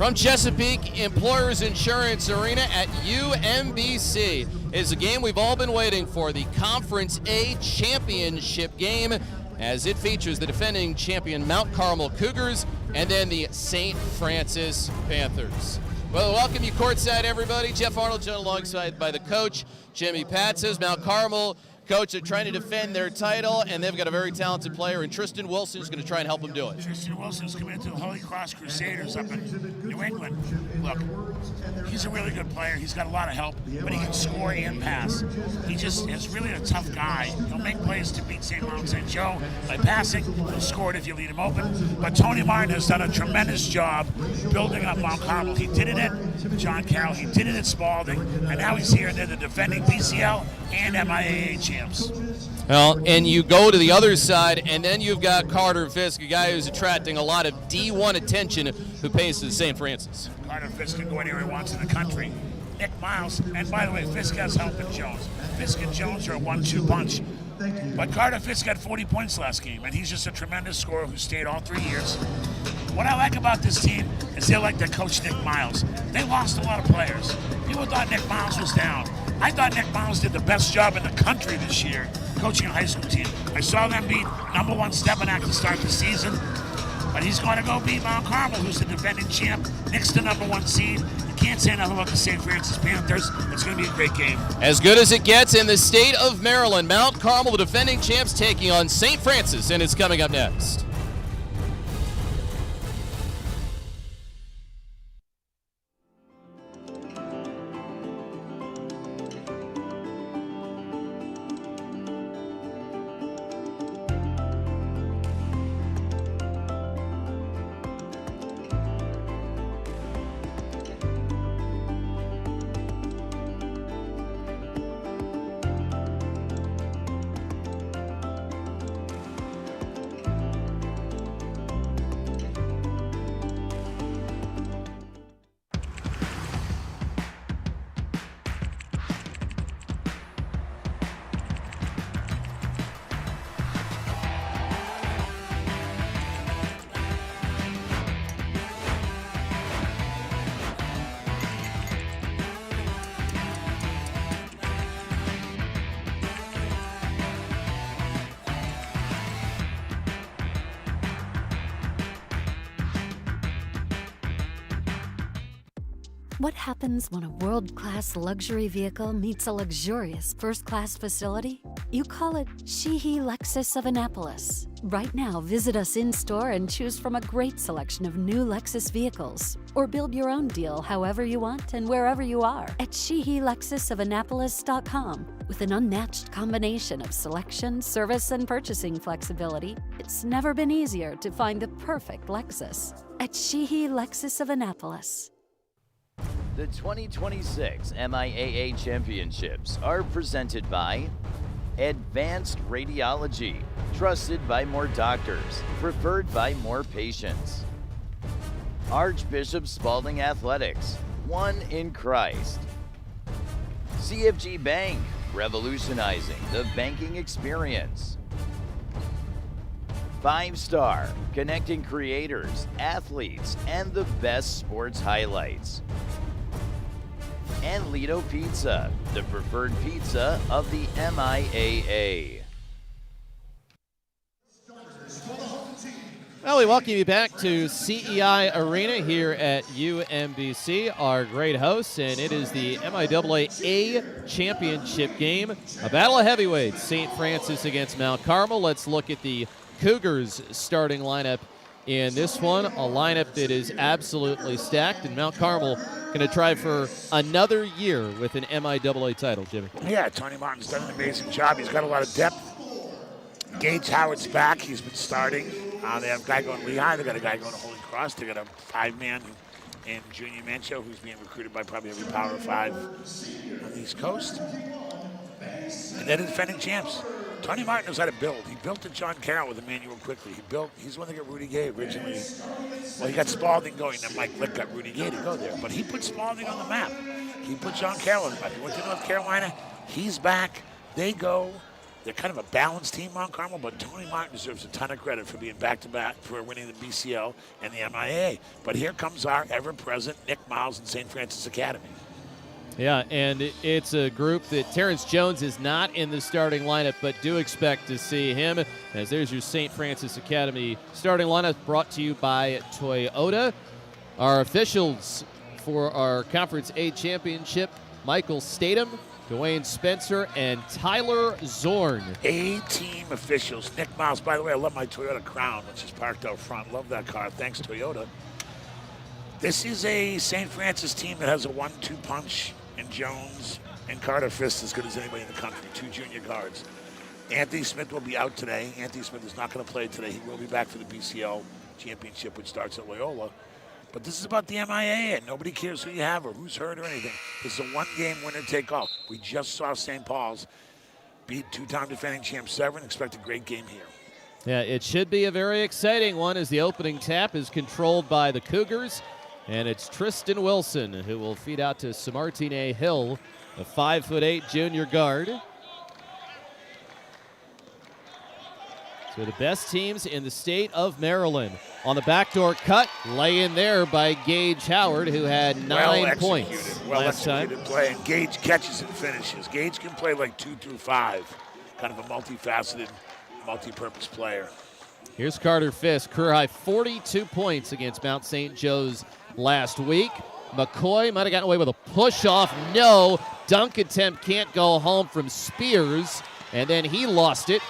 From Chesapeake Employers Insurance Arena at UMBC is a game we've all been waiting for, the Conference A championship game, as it features the defending champion Mount Carmel Cougars and then the St. Francis Panthers. Well, welcome you courtside, everybody. Jeff Arnold, joined alongside by the coach, Jimmy Patsis. Mount Carmel, coach, they're trying to defend their title, and they've got a very talented player, and Tristan Wilson is going to try and help them do it. Tristan Wilson's coming into the Holy Cross Crusaders up in New England. Look, he's a really good player. He's got a lot of help, but he can score and pass. He just is really a tough guy. He'll make plays to beat St. Lawrence St. Joe by passing. He'll score it if you lead him open. But Tony Martin has done a tremendous job building up Mount Carmel. He did it at John Carroll. He did it at Spalding. And now he's here. They're the defending PCL and MIAA champs. Well, and you go to the other side, and then you've got Carter Fisk, a guy who's attracting a lot of D1 attention, who pays to St. Francis. Carter Fisk can go anywhere he wants in the country. Nick Miles, and by the way, Fisk has help in Jones. Fisk and Jones are a 1-2 punch. But Carter Fisk got 40 points last game, and he's just a tremendous scorer who stayed all 3 years. What I like about this team is they like their coach, Nick Miles. They lost a lot of players. People thought Nick Miles was down. I thought Nick Miles did the best job in the country this year coaching a high school team. I saw them beat #1 Stepanak to start the season, but he's going to go beat Mount Carmel, who's the defending champ, next to #1 seed. You can't say nothing about the St. Francis Panthers. It's going to be a great game. As good as it gets in the state of Maryland, Mount Carmel, the defending champs, taking on St. Francis, and it's coming up next. What happens when a world-class luxury vehicle meets a luxurious first-class facility? You call it Sheehy Lexus of Annapolis. Right now, visit us in-store and choose from a great selection of new Lexus vehicles. Or build your own deal however you want and wherever you are at SheehyLexusofAnnapolis.com. With an unmatched combination of selection, service, and purchasing flexibility, it's never been easier to find the perfect Lexus at Sheehy Lexus of Annapolis. The 2026 MIAA Championships are presented by Advanced Radiology, trusted by more doctors, preferred by more patients. Archbishop Spalding Athletics, one in Christ. CFG Bank, revolutionizing the banking experience. 5-Star, connecting creators, athletes, and the best sports highlights. And Lido Pizza, the preferred pizza of the MIAA. Well, we welcome you back to CEI Arena here at UMBC, our great hosts, and it is the MIAA Championship game, a battle of heavyweights, St. Francis against Mount Carmel. Let's look at the Cougars starting lineup in this one, a lineup that is absolutely stacked, and Mount Carmel going to try for another year with an MIAA title, Jimmy. Yeah, Tony Martin's done an amazing job. He's got a lot of depth. Gage Howard's back. He's been starting. They have a guy going Lehigh. They got a guy going to Holy Cross. They got a 5-man in Junior Mancho, who's being recruited by probably every Power 5 on the East Coast. And they're the defending champs. Tony Martin knows how to build. He built at John Carroll with Emmanuel quickly. He's one that got Rudy Gay originally. Well, he got Spalding going, then Mike Lick got Rudy Gay to go there. But he put Spalding on the map. He put John Carroll on the map. He went to North Carolina. He's back. They go. They're kind of a balanced team, Mount Carmel, but Tony Martin deserves a ton of credit for being back-to-back, for winning the BCL and the MIAA. But here comes our ever-present Nick Miles and St. Francis Academy. Yeah, and it's a group that Terrence Jones is not in the starting lineup, but do expect to see him, as there's your St. Francis Academy starting lineup, brought to you by Toyota. Our officials for our Conference A championship, Michael Statham, Dwayne Spencer, and Tyler Zorn. A-team officials. Nick Miles, by the way, I love my Toyota Crown, which is parked out front. Love that car. Thanks, Toyota. This is a St. Francis team that has a 1-2 punch in Jones and Carter Fisk, as good as anybody in the country. 2 junior guards. Anthony Smith will be out today. Anthony Smith is not going to play today. He will be back for the BCL championship, which starts at Loyola. But this is about the MIAA, and nobody cares who you have or who's hurt or anything. This is a one-game winner-take-all. We just saw St. Paul's beat 2-time defending champ Severn. Expect a great game here. Yeah, it should be a very exciting one, as the opening tap is controlled by the Cougars. And it's Tristan Wilson who will feed out to Samartine Hill, a 5'8" junior guard. So the best teams in the state of Maryland. On the backdoor cut, lay in there by Gage Howard, who had 9 points last time. Play, and Gage catches and finishes. Gage can play like 2 through 5, kind of a multifaceted, multi-purpose player. Here's Carter Fisk, career high 42 points against Mount St. Joe's last week. McCoy might have gotten away with a push-off. No, dunk attempt can't go home from Spears, and then he lost it.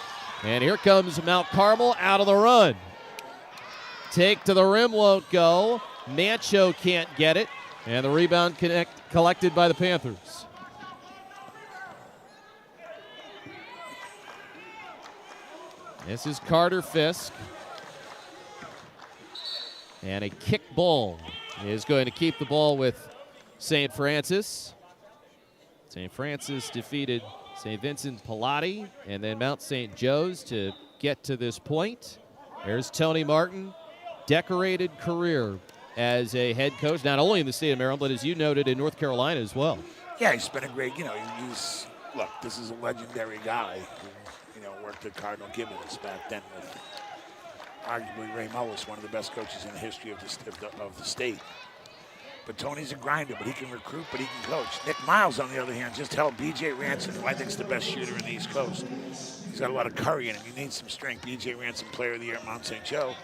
And here comes Mount Carmel out of the run. Take to the rim won't go. Mancho can't get it, and the rebound collected by the Panthers. This is Carter Fisk. And a kick ball is going to keep the ball with St. Francis. St. Francis defeated St. Vincent Pallotti and then Mount St. Joe's to get to this point. There's Tony Martin, decorated career as a head coach, not only in the state of Maryland, but as you noted, in North Carolina as well. Yeah, he's been a great, look, this is a legendary guy who, worked at Cardinal Gibbons back then with arguably Ray Mullis, one of the best coaches in the history of the state. But Tony's a grinder, but he can recruit, but he can coach. Nick Miles, on the other hand, just held B.J. Ransom, who I think is the best shooter in the East Coast. He's got a lot of curry in him. He needs some strength. B.J. Ransom, player of the year at Mount St. Joe.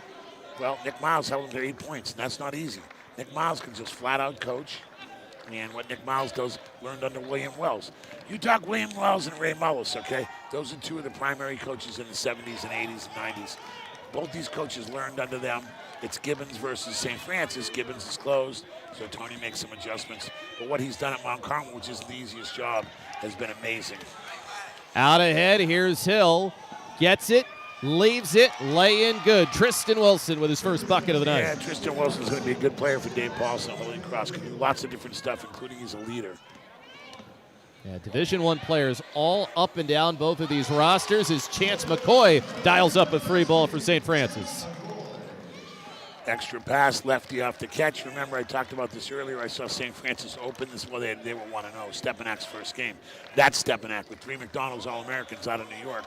Well, Nick Miles held him to 8 points, and that's not easy. Nick Miles can just flat-out coach. And what Nick Miles does, learned under William Wells. You talk William Wells and Ray Mullis, okay? Those are 2 of the primary coaches in the 70s and 80s and 90s. Both these coaches learned under them. It's Gibbons versus St. Francis. Gibbons is closed, so Tony makes some adjustments. But what he's done at Mount Carmel, which is the easiest job, has been amazing. Out ahead, here's Hill. Gets it, leaves it, lay in good. Tristan Wilson with his first bucket of the night. Yeah, Tristan Wilson's going to be a good player for Dave Paulson at Holy Cross. Can do lots of different stuff, including he's a leader. Yeah, Division I players all up and down both of these rosters as Chance McCoy dials up a free ball for St. Francis. Extra pass, lefty off the catch. Remember, I talked about this earlier. I saw St. Francis open this. Well, they were 1-0. Stepanak's first game. That's Stepanak with 3 McDonald's All-Americans out of New York.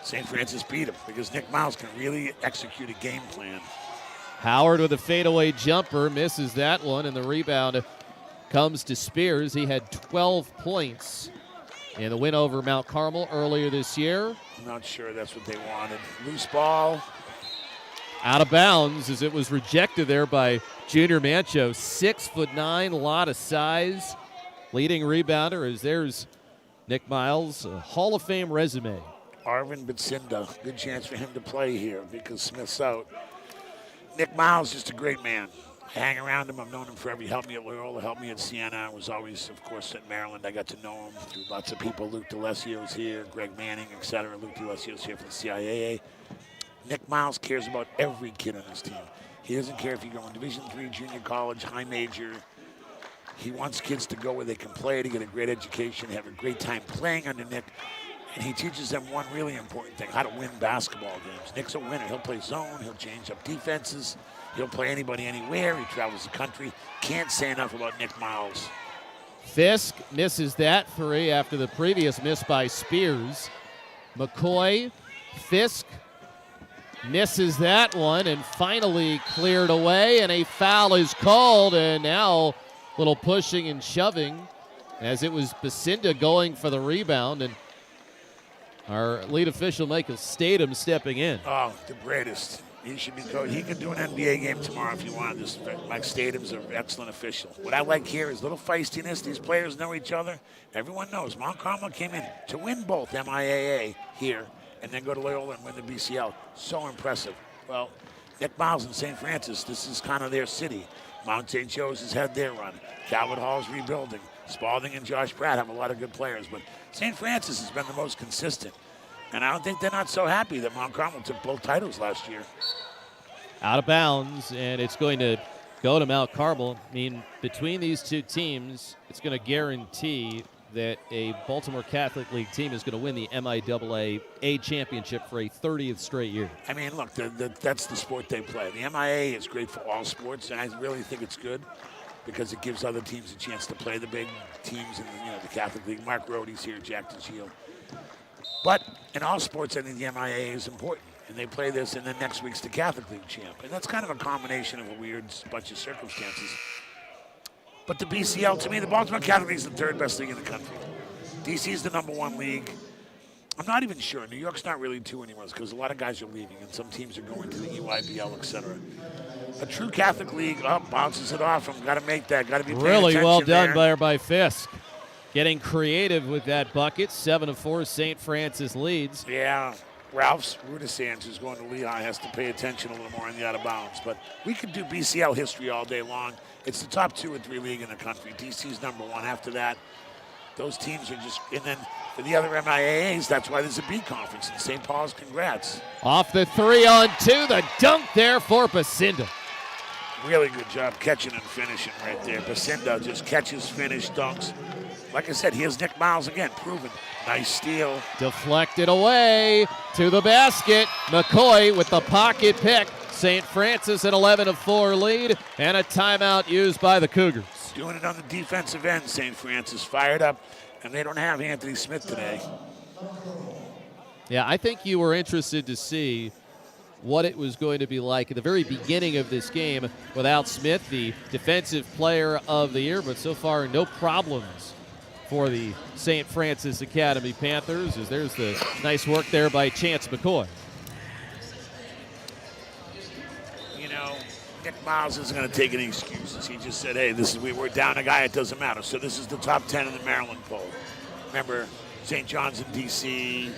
St. Francis beat him because Nick Miles can really execute a game plan. Howard with a fadeaway jumper, misses that one, and the rebound comes to Spears. He had 12 points in the win over Mount Carmel earlier this year. I'm not sure that's what they wanted. Loose ball. Out of bounds as it was rejected there by Junior Mancho. 6'9", a lot of size. Leading rebounder as there's Nick Miles, a Hall of Fame resume. Arvin Batsinda, good chance for him to play here because Smith's out. Nick Miles, just a great man. I hang around him. I've known him forever. He helped me at Loyola, helped me at Siena. I was always, of course, at Maryland. I got to know him through lots of people. Luke DeLessio's here, Greg Manning, etc. Luke DeLessio's here for the CIAA. Nick Miles cares about every kid on his team. He doesn't care if you go in Division III, junior college, high major. He wants kids to go where they can play, to get a great education, have a great time playing under Nick. And he teaches them one really important thing, how to win basketball games. Nick's a winner. He'll play zone. He'll change up defenses. He'll play anybody anywhere. He travels the country. Can't say enough about Nick Miles. Fisk misses that 3 after the previous miss by Spears. McCoy, Fisk misses that one and finally cleared away, and a foul is called, and now a little pushing and shoving as it was Basinda going for the rebound, and our lead official, Michael Statham, stepping in. Oh, the greatest. He should be coached. He could do an NBA game tomorrow if you wanted. This Mike Statham's an excellent official. What I like here is little feistiness. These players know each other. Everyone knows. Mount Carmel came in to win both MIAA here and then go to Loyola and win the BCL. So impressive. Well, Nick Miles and St. Francis, this is kind of their city. Mount St. Joe's has had their run. Calvert Hall's rebuilding. Spalding and Josh Pratt have a lot of good players, but St. Francis has been the most consistent. And I don't think they're not so happy that Mount Carmel took both titles last year. Out of bounds, and it's going to go to Mount Carmel. I mean, between these two teams, it's going to guarantee that a Baltimore Catholic League team is going to win the MIAA championship for a 30th straight year. I mean, look, that's the sport they play. The MIAA is great for all sports, and I really think it's good because it gives other teams a chance to play the big teams in the Catholic League. Mark Rohde's here, Jack DeGio. But in all sports, I think the MIAA is important. And they play this, and then next week's the Catholic League champ. And that's kind of a combination of a weird bunch of circumstances. But the BCL, to me, the Baltimore Catholic League is the third best league in the country. DC is the #1 league. I'm not even sure. New York's not really two anymore because a lot of guys are leaving, and some teams are going to the EYBL, etc. A true Catholic league bounces it off. I've got to make that. Got to be paying really well done there. by Fisk. Getting creative with that bucket. 7-4, St. Francis leads. Yeah. Ralph's Rudisans, who's going to Lehigh, has to pay attention a little more in the out of bounds. But we could do BCL history all day long. It's the top 2 or 3 league in the country. DC's #1. After that, those teams are just, and then for the other MIAAs, that's why there's a B conference. And St. Paul's, congrats. Off the 3-on-2, the dunk there for Basinda. Really good job catching and finishing right there. Basinda just catches, finish, dunks. Like I said, here's Nick Miles again, proven. Nice steal. Deflected away to the basket. McCoy with the pocket pick. St. Francis an 11-4 lead, and a timeout used by the Cougars. Doing it on the defensive end, St. Francis fired up, and they don't have Anthony Smith today. Yeah, I think you were interested to see what it was going to be like at the very beginning of this game without Smith, the defensive player of the year, but so far no problems for the St. Francis Academy Panthers, as there's the nice work there by Chance McCoy. You know, Nick Miles isn't going to take any excuses. He just said, hey, we're down a guy, it doesn't matter. So this is the top 10 in the Maryland poll. Remember, St. John's in D.C.,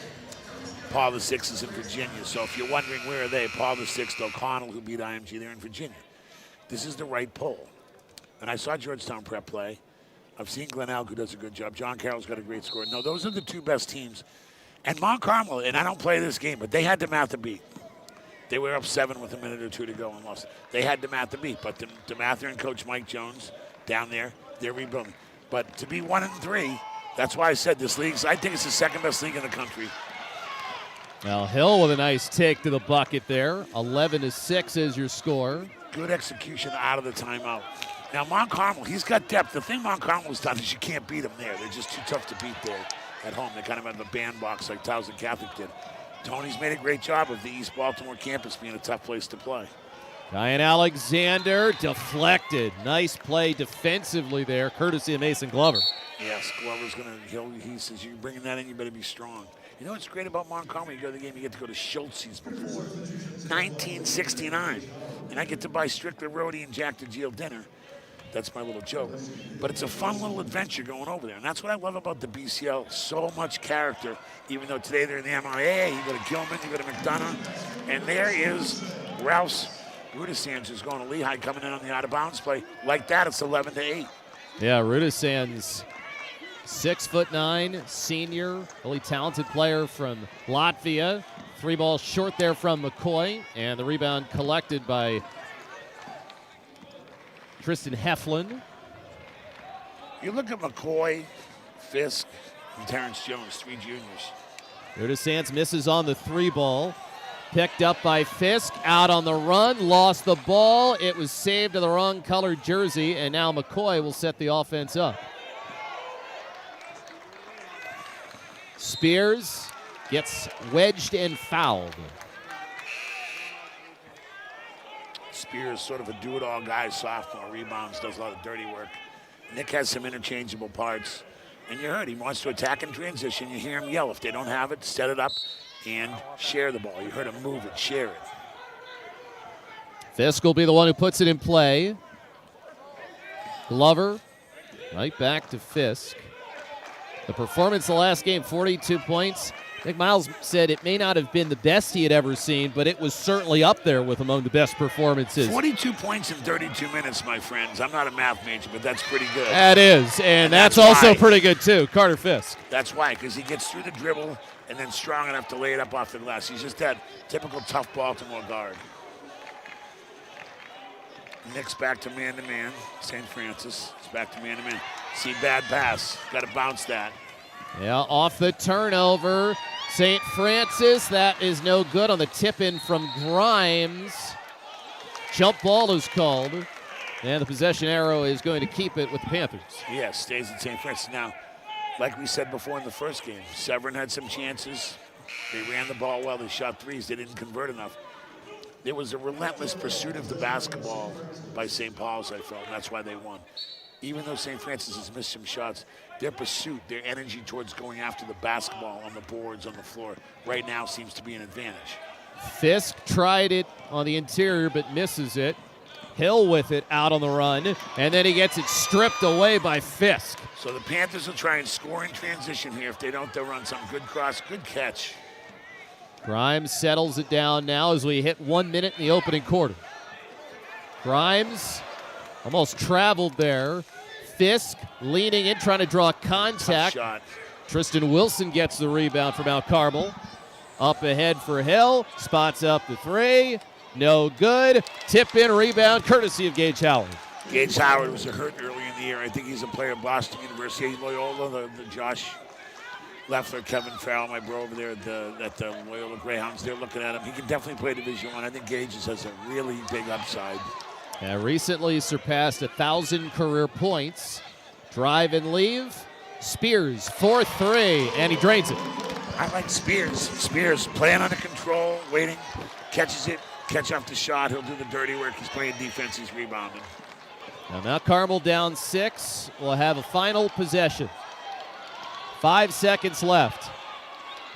Paul VI is in Virginia. So if you're wondering where are they, Paul VI, O'Connell, who beat IMG, they're in Virginia. This is the right poll. And I saw Georgetown Prep play. I've seen Glenn Elk, who does a good job. John Carroll's got a great score. No, those are the 2 best teams. And Mount Carmel, and I don't play this game, but they had DeMatha beat. They were up 7 with a minute or 2 to go and lost. They had DeMatha beat, but DeMatha and Coach Mike Jones down there, they're rebuilding. But to be 1-3, that's why I said this league, I think it's the 2nd best league in the country. Well, Hill with a nice take to the bucket there. 11-6 is your score. Good execution out of the timeout. Now, Mount Carmel, he's got depth. The thing Mount Carmel's done is you can't beat them there. They're just too tough to beat there at home. They kind of have a bandbox like Towson Catholic did. Tony's made a great job of the East Baltimore campus being a tough place to play. Ryan Alexander deflected. Nice play defensively there, courtesy of Mason Glover. Yes, Glover's going to, he says, you're bringing that in, you better be strong. You know what's great about Mount Carmel? You go to the game, you get to go to Schultz's before. 1969. And I get to buy Strickler, Rohde, and Jack DeGio dinner. That's my little joke. But it's a fun little adventure going over there. And that's what I love about the BCL. So much character. Even though today they're in the MIAA, you go to Gilman, you go to McDonough. And there is Ralph's Rudisans, who's going to Lehigh, coming in on the out-of-bounds play. Like that, it's 11-8. Yeah, Rudisans, 6'9", senior, really talented player from Latvia. 3 balls short there from McCoy. And the rebound collected by Tristan Heflin. You look at McCoy, Fisk, and Terrence Jones, 3 juniors. Rudisans misses on the 3 ball. Picked up by Fisk, out on the run, lost the ball. It was saved to the wrong colored jersey, and now McCoy will set the offense up. Spears gets wedged and fouled. Spears, sort of a do-it-all guy, sophomore, rebounds, does a lot of dirty work. Nick has some interchangeable parts. And you heard he wants to attack in transition. You hear him yell. If they don't have it, set it up and share the ball. You heard him move it, share it. Fisk will be the one who puts it in play. Glover, right back to Fisk. The performance the last game, 42 points. Nick Miles said it may not have been the best he had ever seen, but it was certainly up there with among the best performances. 42 points in 32 minutes, my friends. I'm not a math major, but that's pretty good. That is, and that's also pretty good too, Carter Fisk. That's why, because he gets through the dribble and then strong enough to lay it up off the glass. He's just that typical tough Baltimore guard. Nick's back to man-to-man. St. Francis is back to man-to-man. See, bad pass. Got to bounce that. Yeah, off the turnover. St. Francis, that is no good on the tip-in from Grimes. Jump ball is called. And the possession arrow is going to keep it with the Panthers. Yes, stays at St. Francis. Now, like we said before in the first game, Severn had some chances. They ran the ball well. They shot threes. They didn't convert enough. There was a relentless pursuit of the basketball by St. Paul's, I felt, and that's why they won. Even though St. Francis has missed some shots, their pursuit, their energy towards going after the basketball on the boards, on the floor, right now seems to be an advantage. Fisk tried it on the interior but misses it. Hill with it out on the run, and then he gets it stripped away by Fisk. So the Panthers will try and score in transition here. If they don't, they'll run some good cross, good catch. Grimes settles it down now as we hit 1 minute in the opening quarter. Grimes almost traveled there. Fisk leaning in, trying to draw contact. Tough shot. Tristan Wilson gets the rebound from Mount Carmel. Up ahead for Hill. Spots up the three. No good. Tip in rebound courtesy of Gage Howard. Gage Howard was hurt early in the year. I think he's a player of Boston University. Loyola, the Josh Leffler, Kevin Farrell, my bro over there at the Loyola Greyhounds. They're looking at him. He can definitely play Division I. I think Gage just has a really big upside. Recently surpassed 1,000 career points. Drive and leave. Spears, 4-3, and he drains it. I like Spears. Spears playing under control, waiting, catches it, catch off the shot. He'll do the dirty work. He's playing defense. He's rebounding. Now Mount Carmel down 6. We'll have a final possession. 5 seconds left.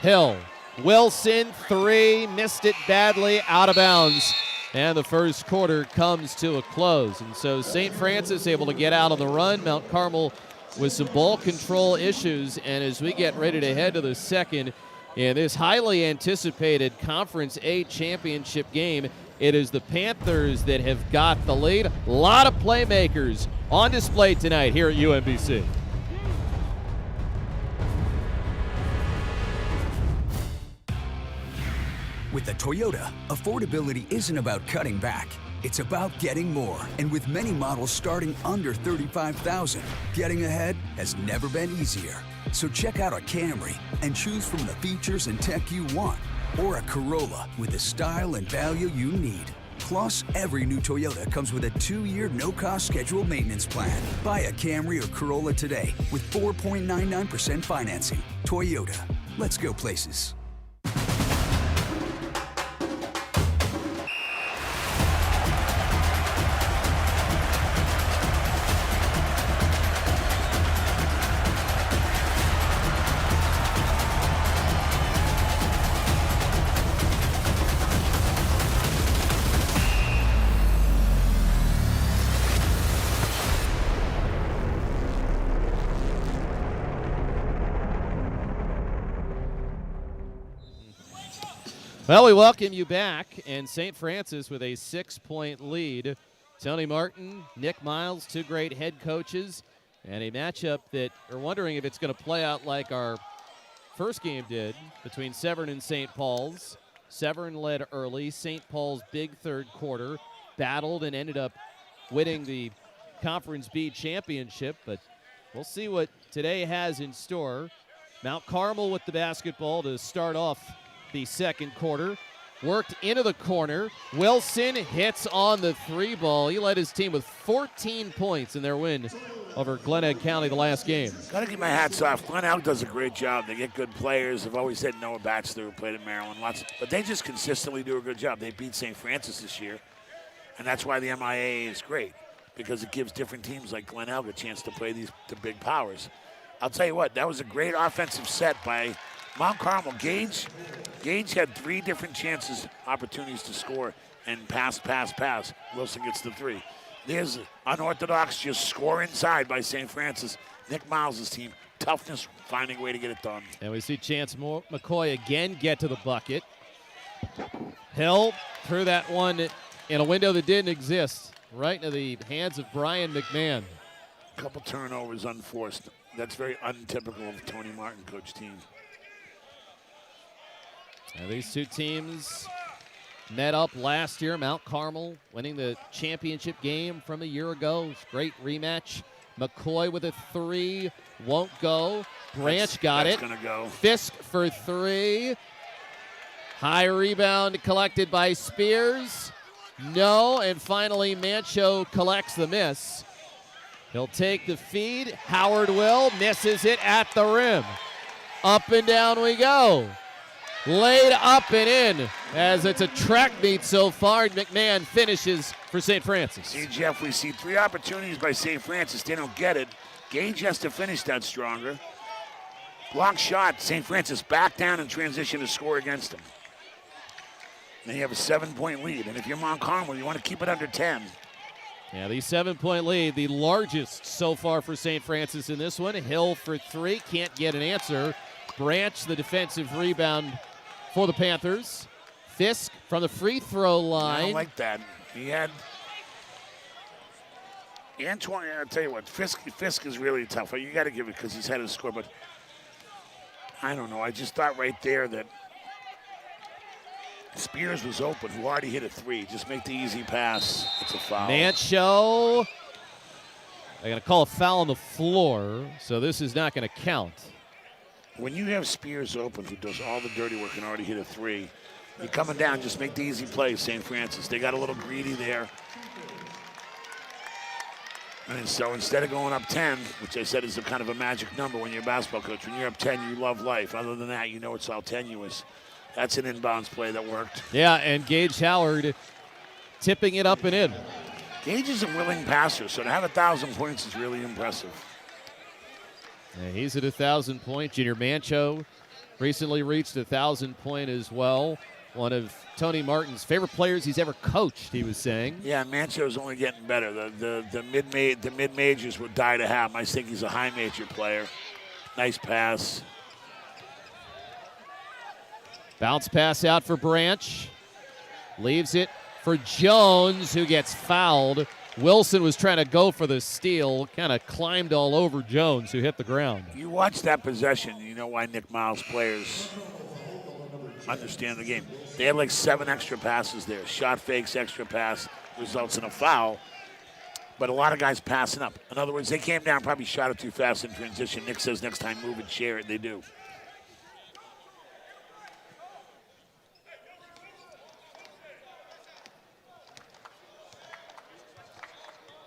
Hill, Wilson, 3, missed it badly, out of bounds. And the first quarter comes to a close. And so St. Francis able to get out on the run. Mount Carmel with some ball control issues. And as we get ready to head to the second in this highly anticipated Conference A championship game, it is the Panthers that have got the lead. A lot of playmakers on display tonight here at UMBC. With the Toyota, affordability isn't about cutting back. It's about getting more. And with many models starting under $35,000, getting ahead has never been easier. So check out a Camry and choose from the features and tech you want. Or a Corolla with the style and value you need. Plus, every new Toyota comes with a 2-year no-cost scheduled maintenance plan. Buy a Camry or Corolla today with 4.99% financing. Toyota. Let's go places. Well, we welcome you back, and St. Francis with a 6-point lead. Tony Martin, Nick Miles, 2 great head coaches, and a matchup that we're wondering if it's going to play out like our first game did between Severn and St. Paul's. Severn led early. St. Paul's big third quarter battled and ended up winning the Conference B championship, but we'll see what today has in store. Mount Carmel with the basketball to start off the second quarter. Worked into the corner. Wilson hits on the 3 ball. He led his team with 14 points in their win over Glenelg County the last game. Got to keep my hats off. Glenelg does a great job. They get good players. I've always said Noah Batchelor, who played at Maryland, but they just consistently do a good job. They beat St. Francis this year, and that's why the MIAA is great, because it gives different teams like Glenelg a chance to play the big powers. I'll tell you what, that was a great offensive set by Mount Carmel. Gage had 3 different opportunities to score, and pass. Wilson gets the 3. There's unorthodox, just score inside by St. Francis. Nick Miles' team, toughness, finding a way to get it done. And we see Chance McCoy again get to the bucket. Hill threw that one in a window that didn't exist, right into the hands of Brian McMahon. A couple turnovers unforced. That's very untypical of Tony Martin coach team. Now these two teams met up last year. Mount Carmel winning the championship game from a year ago. Great rematch. McCoy with a 3. Won't go. Branch got it. Gonna go. Fisk for 3. High rebound collected by Spears. No. And finally, Mancho collects the miss. He'll take the feed. Howard will. Misses it at the rim. Up and down we go. Laid up and in, as it's a track meet so far. McMahon finishes for St. Francis. See, Jeff, we see 3 opportunities by St. Francis. They don't get it. Gage has to finish that stronger. Block shot. St. Francis back down in transition to score against them. Then you have a 7-point lead. And if you're Mount Carmel, you want to keep it under 10. Yeah, the 7-point lead, the largest so far for St. Francis in this one. Hill for 3, can't get an answer. Branch, the defensive rebound for the Panthers. Fisk from the free throw line. I don't like that. He had Antoine. I'll tell you what, Fisk is really tough. You got to give it because he's had a score, but I don't know. I just thought right there that Spears was open, who already hit a 3. Just make the easy pass. It's a foul. Mancho. They're going to call a foul on the floor, so this is not going to count. When you have Spears open, who does all the dirty work and already hit a 3, you're coming down, just make the easy play, St. Francis. They got a little greedy there. And so instead of going up 10, which I said is a kind of a magic number when you're a basketball coach, when you're up 10, you love life. Other than that, you know it's all tenuous. That's an inbounds play that worked. Yeah, and Gage Howard tipping it up and in. Gage is a willing passer, so to have 1,000 points is really impressive. Yeah, he's at 1,000 points. Junior Mancho recently reached 1,000 point as well. One of Tony Martin's favorite players he's ever coached, he was saying. Yeah, Mancho's only getting better. The mid majors would die to have him. I think he's a high major player. Nice pass. Bounce pass out for Branch. Leaves it for Jones, who gets fouled. Wilson was trying to go for the steal, kind of climbed all over Jones, who hit the ground. You watch that possession, you know why Nick Miles players understand the game. They had like 7 extra passes there. Shot fakes, extra pass, results in a foul. But a lot of guys passing up. In other words, they came down, probably shot it too fast in transition. Nick says next time move and share it. They do.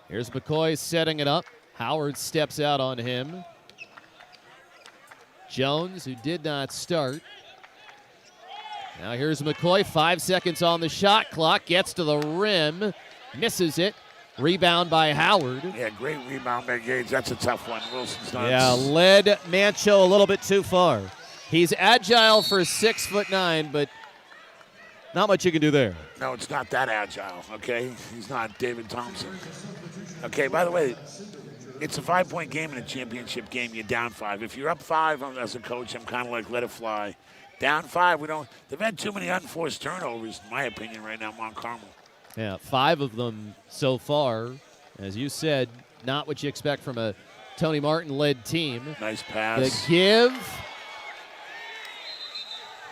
Here's McCoy setting it up. Howard steps out on him. Jones, who did not start. Now here's McCoy, 5 seconds on the shot clock, gets to the rim, misses it. Rebound by Howard. Yeah, great rebound by Gage. That's a tough one. Wilson's done. Yeah, led Mancho a little bit too far. He's agile for 6'9", but not much you can do there. No, it's not that agile, okay? He's not David Thompson. Okay, by the way, it's a 5-point game in a championship game. You're down 5. If you're up 5 as a coach, I'm kind of like, let it fly. Down 5, they've had too many unforced turnovers, in my opinion, right now, Mount Carmel. Yeah, 5 of them so far. As you said, not what you expect from a Tony Martin-led team. Nice pass. The give.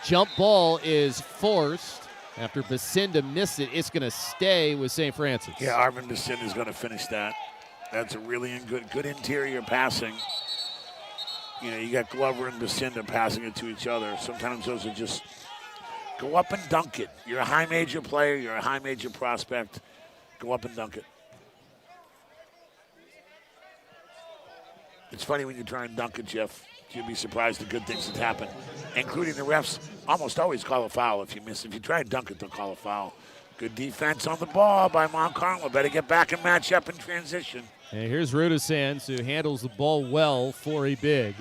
Jump ball is forced. After Basinda missed it, it's going to stay with St. Francis. Yeah, Arvin Basinda is going to finish that. That's a really good interior passing. You know, you got Glover and Basinda passing it to each other. Sometimes those are just go up and dunk it. You're a high major player. You're a high major prospect. Go up and dunk it. It's funny when you try and dunk it, Jeff. You'd be surprised at good things that happen, including the refs almost always call a foul if you miss. If you try and dunk it, they'll call a foul. Good defense on the ball by Mount Carmel. Better get back and match up in transition. And here's Rudisans, who handles the ball well for a big.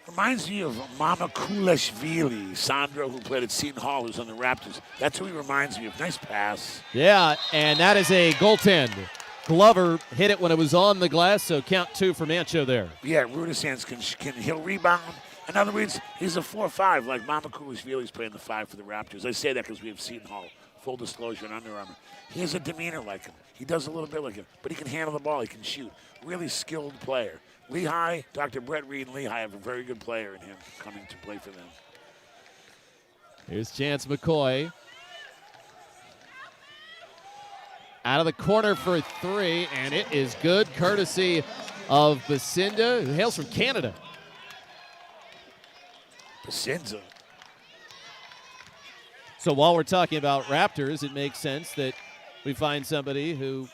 Reminds me of Mama Kuleshvili, Sandro, who played at Seton Hall, who's on the Raptors. That's who he reminds me of. Nice pass. Yeah, and that is a goaltend. Glover hit it when it was on the glass, so count 2 for Mancho there. Yeah, Rudisans he'll rebound. In other words, he's a 4-5, like Mama Kuleshvili's playing the 5 for the Raptors. I say that because we have Seton Hall. Full disclosure and Under Armour. He has a demeanor like him. He does a little bit like him, but he can handle the ball. He can shoot. Really skilled player. Lehigh, Dr. Brett Reed and Lehigh have a very good player in him coming to play for them. Here's Chance McCoy. Out of the corner for 3, and it is good, courtesy of Basinda, who hails from Canada. Basinda. So while we're talking about Raptors, it makes sense that we find somebody who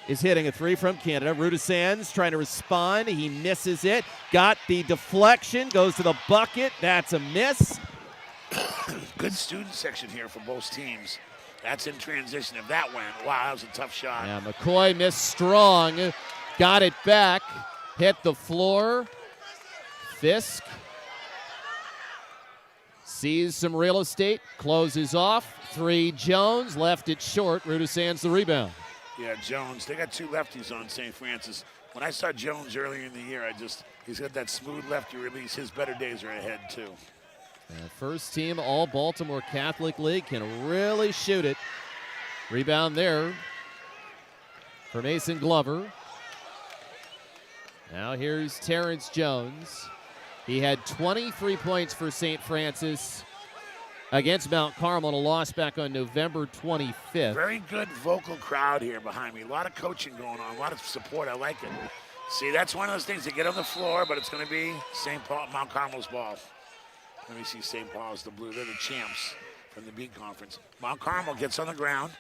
is hitting a 3 from Canada. Rudisans trying to respond. He misses it. Got the deflection. Goes to the bucket. That's a miss. Good student section here for both teams. That's in transition. If that went, wow, that was a tough shot. Yeah, McCoy missed strong. Got it back. Hit the floor. Fisk sees some real estate. Closes off. 3 Jones. Left it short. Rudisans the rebound. Yeah, Jones. They got 2 lefties on St. Francis. When I saw Jones earlier in the year, he's got that smooth lefty release. His better days are ahead, too. First team all Baltimore Catholic League can really shoot it. Rebound there for Mason Glover. Now here's Terrence Jones. He had 23 points for St. Francis against Mount Carmel in a loss back on November 25th. Very good vocal crowd here behind me. A lot of coaching going on, a lot of support. I like it. See, that's one of those things. They get on the floor, but it's going to be St. Paul, Mount Carmel's ball. Let me see St. Paul's the blue. They're the champs from the B Conference. Mount Carmel gets on the ground.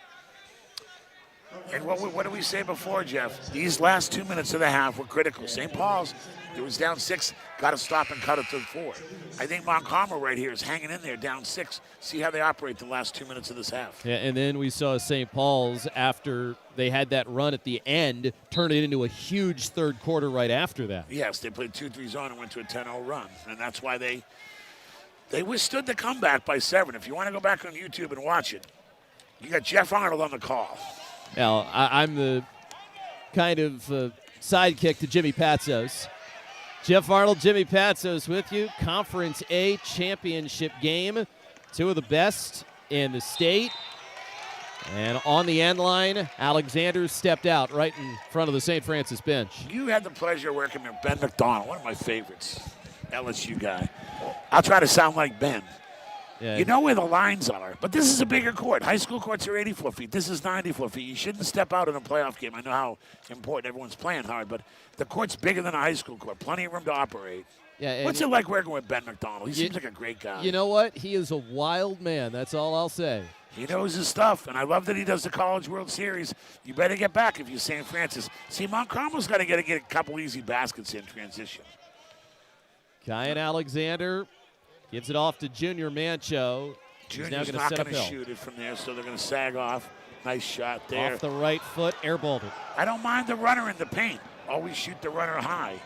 And what did we say before, Jeff? These last 2 minutes of the half were critical. St. Paul's, it was down 6, got to stop and cut it to 4. I think Mount Carmel right here is hanging in there, down 6. See how they operate the last 2 minutes of this half. Yeah, and then we saw St. Paul's, after they had that run at the end, turn it into a huge third quarter right after that. Yes, they played 2-3 zone and went to a 10-0 run. And that's why they withstood the comeback by 7. If you want to go back on YouTube and watch it, you got Jeff Arnold on the call. Now, I'm the kind of sidekick to Jimmy Patsos. Jeff Arnold, Jimmy Patsos with you. Conference A championship game. 2 of the best in the state. And on the end line, Alexander stepped out right in front of the St. Francis bench. You had the pleasure of working with Ben McDonald, one of my favorites, LSU guy. I'll try to sound like Ben. Yeah. You know where the lines are, but this is a bigger court. High school courts are 84 feet. This is 94 feet. You shouldn't step out in a playoff game. I know how important everyone's playing hard, but the court's bigger than a high school court. Plenty of room to operate. Yeah, what's it like working with Ben McDonald? He seems like a great guy. You know what? He is a wild man. That's all I'll say. He knows his stuff, and I love that he does the College World Series. You better get back if you're St. Francis. See, Mount Carmel's got to get a couple easy baskets in transition. Kyan Alexander gives it off to Junior Mancho. Junior's not going to shoot it from there, so they're going to sag off. Nice shot there. Off the right foot, airballed it. I don't mind the runner in the paint. Always shoot the runner high.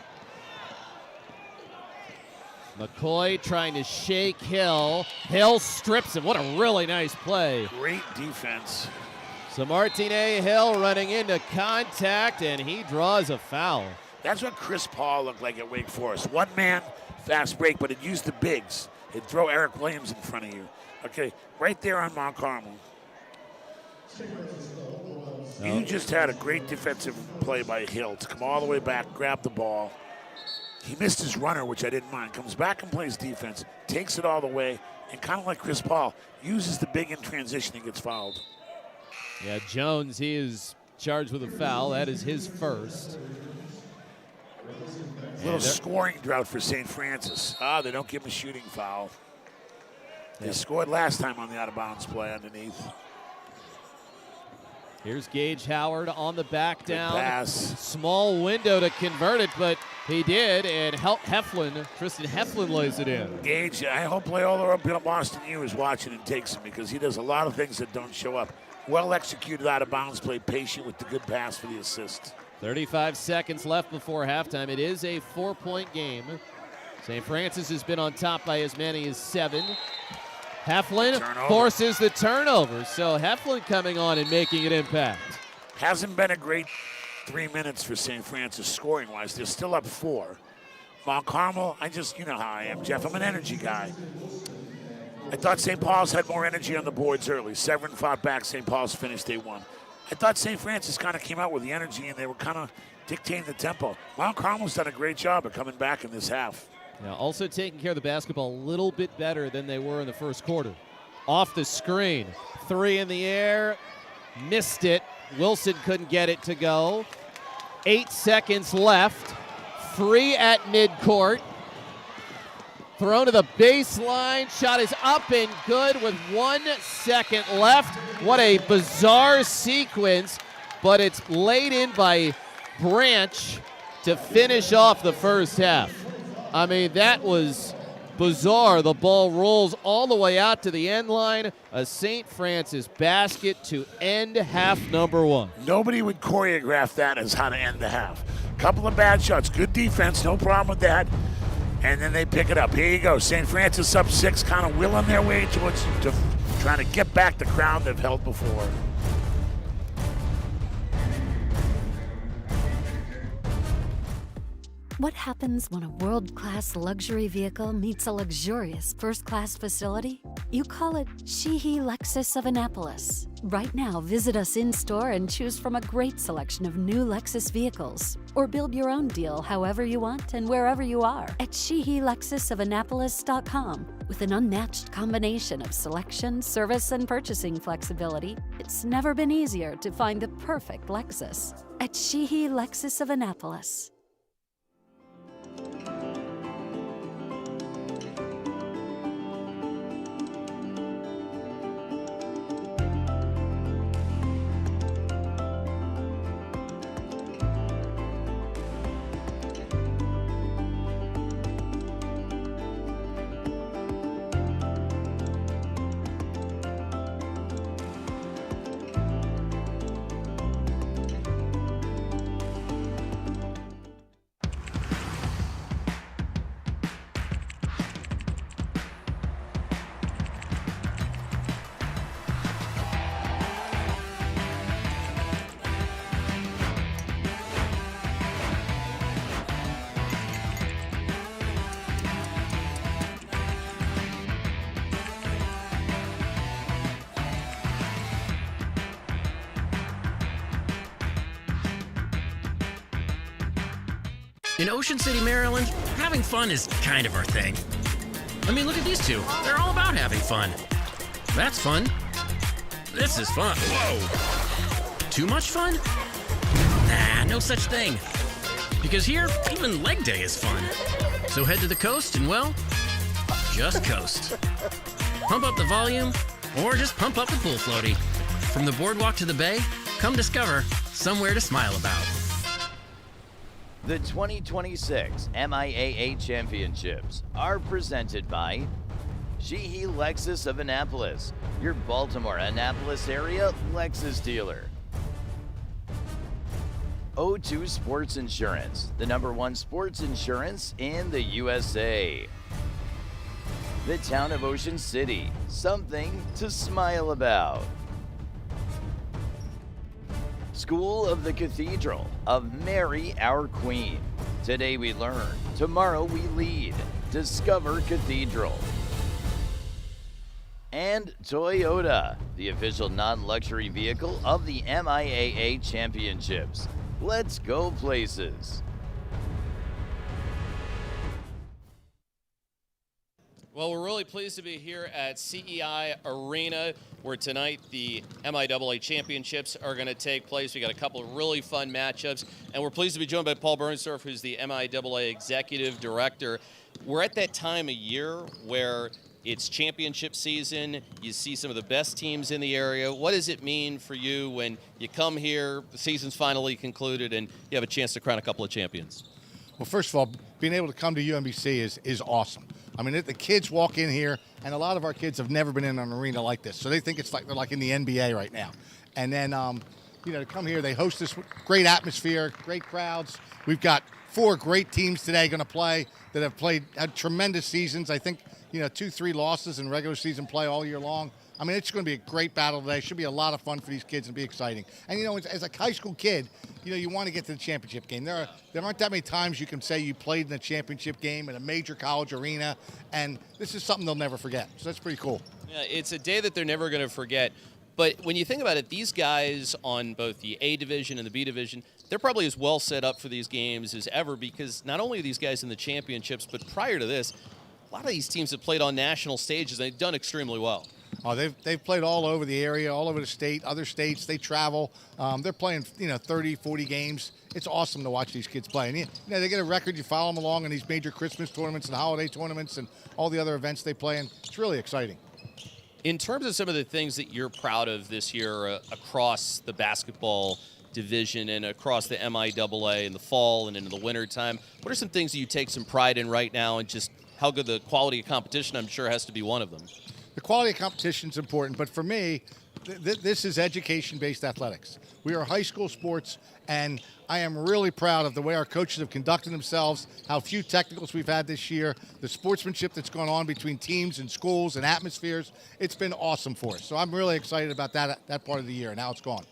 McCoy trying to shake Hill. Hill strips him. What a really nice play. Great defense. So Martine Hill running into contact, and he draws a foul. That's what Chris Paul looked like at Wake Forest. One man, fast break, but it used the bigs. It'd throw Eric Williams in front of you. Okay, right there on Mount Carmel. You just had a great defensive play by Hill to come all the way back, grab the ball. He missed his runner, which I didn't mind. Comes back and plays defense, takes it all the way, and kind of like Chris Paul, uses the big in transition and gets fouled. Yeah, Jones, he is charged with a foul. That is his first. Little scoring drought for St. Francis. They don't give him a shooting foul. They scored last time on the out-of-bounds play underneath. Here's Gage Howard on the back down. Pass. Small window to convert it, but he did, and Tristan Heflin lays it in. Gage, I hope Loyola Boston U is watching and takes him because he does a lot of things that don't show up. Well executed out of bounds play, patient with the good pass for the assist. 35 seconds left before halftime. It is a 4-point game. St. Francis has been on top by as many as 7. Heflin forces the turnover, so Heflin coming on and making an impact. Hasn't been a great 3 minutes for St. Francis scoring-wise. They're still up 4. Mount Carmel, you know how I am, Jeff. I'm an energy guy. I thought St. Paul's had more energy on the boards early. Severin fought back. St. Paul's finished, they won. I thought St. Francis kind of came out with the energy, and they were kind of dictating the tempo. Mount Carmel's done a great job of coming back in this half. Now also taking care of the basketball a little bit better than they were in the first quarter. Off the screen, 3 in the air, missed it. Wilson couldn't get it to go. 8 seconds left. Free at midcourt. Thrown to the baseline. Shot is up and good with 1 second left. What a bizarre sequence, but it's laid in by Branch to finish off the first half. I mean, that was bizarre. The ball rolls all the way out to the end line. A St. Francis basket to end half number 1. Nobody would choreograph that as how to end the half. Couple of bad shots. Good defense, no problem with that. And then they pick it up. Here you go. St. Francis up 6, kind of willing their way towards trying to get back the crown they've held before. What happens when a world-class luxury vehicle meets a luxurious first-class facility? You call it Sheehy Lexus of Annapolis. Right now, visit us in-store and choose from a great selection of new Lexus vehicles. Or build your own deal however you want and wherever you are at SheehyLexusOfAnnapolis.com. With an unmatched combination of selection, service, and purchasing flexibility, it's never been easier to find the perfect Lexus at Sheehy Lexus of Annapolis. In Ocean City, Maryland, having fun is kind of our thing. I mean, look at these two. They're all about having fun. That's fun. This is fun. Whoa. Too much fun? Nah, no such thing. Because here, even leg day is fun. So head to the coast and, well, just coast. Pump up the volume, or just pump up the pool floaty. From the boardwalk to the bay, come discover somewhere to smile about. The 2026 MIAA Championships are presented by Sheehy Lexus of Annapolis, your Baltimore Annapolis area Lexus dealer. O2 Sports Insurance, the #1 sports insurance in the USA. The town of Ocean City, something to smile about. School of the Cathedral of Mary Our Queen. Today we learn, tomorrow we lead. Discover Cathedral. And Toyota, the official non-luxury vehicle of the MIAA Championships. Let's go places. Well, we're really pleased to be here at CEI Arena, where tonight the MIAA Championships are going to take place. We got a couple of really fun matchups, and we're pleased to be joined by Paul Bernsdorf, who's the MIAA Executive Director. We're at that time of year where It's championship season. You see some of the best teams in the area. What does it mean for you when you come here, the season's finally concluded, and you have a chance to crown a couple of champions? Well, first of all, being able to come to UMBC is awesome. I mean, the kids walk in here, and a lot of our kids have never been in an arena like this, so they think it's like they're like in the NBA right now. And then, to come here, they host this great atmosphere, great crowds. We've got 4 great teams today going to play that have had tremendous seasons. I think, 2-3 losses in regular season play all year long. I mean, it's going to be a great battle today. Should be a lot of fun for these kids and be exciting. And, as a high school kid, you want to get to the championship game. There aren't that many times you can say you played in a championship game in a major college arena, and this is something they'll never forget. So that's pretty cool. Yeah, it's a day that they're never going to forget. But when you think about it, these guys on both the A division and the B division, they're probably as well set up for these games as ever, because not only are these guys in the championships, but prior to this, a lot of these teams have played on national stages, and they've done extremely well. Oh, they've played all over the area, all over the state, other states. They travel. They're playing, 30, 40 games. It's awesome to watch these kids play. And, they get a record. You follow them along in these major Christmas tournaments and holiday tournaments and all the other events they play in. It's really exciting. In terms of some of the things that you're proud of this year across the basketball division and across the MIAA in the fall and into the winter time, what are some things that you take some pride in right now, and just how good the quality of competition, I'm sure, has to be one of them? The quality of competition is important, but for me, this is education-based athletics. We are high school sports, and I am really proud of the way our coaches have conducted themselves, how few technicals we've had this year, the sportsmanship that's gone on between teams and schools and atmospheres. It's been awesome for us. So I'm really excited about that part of the year, and how it's gone.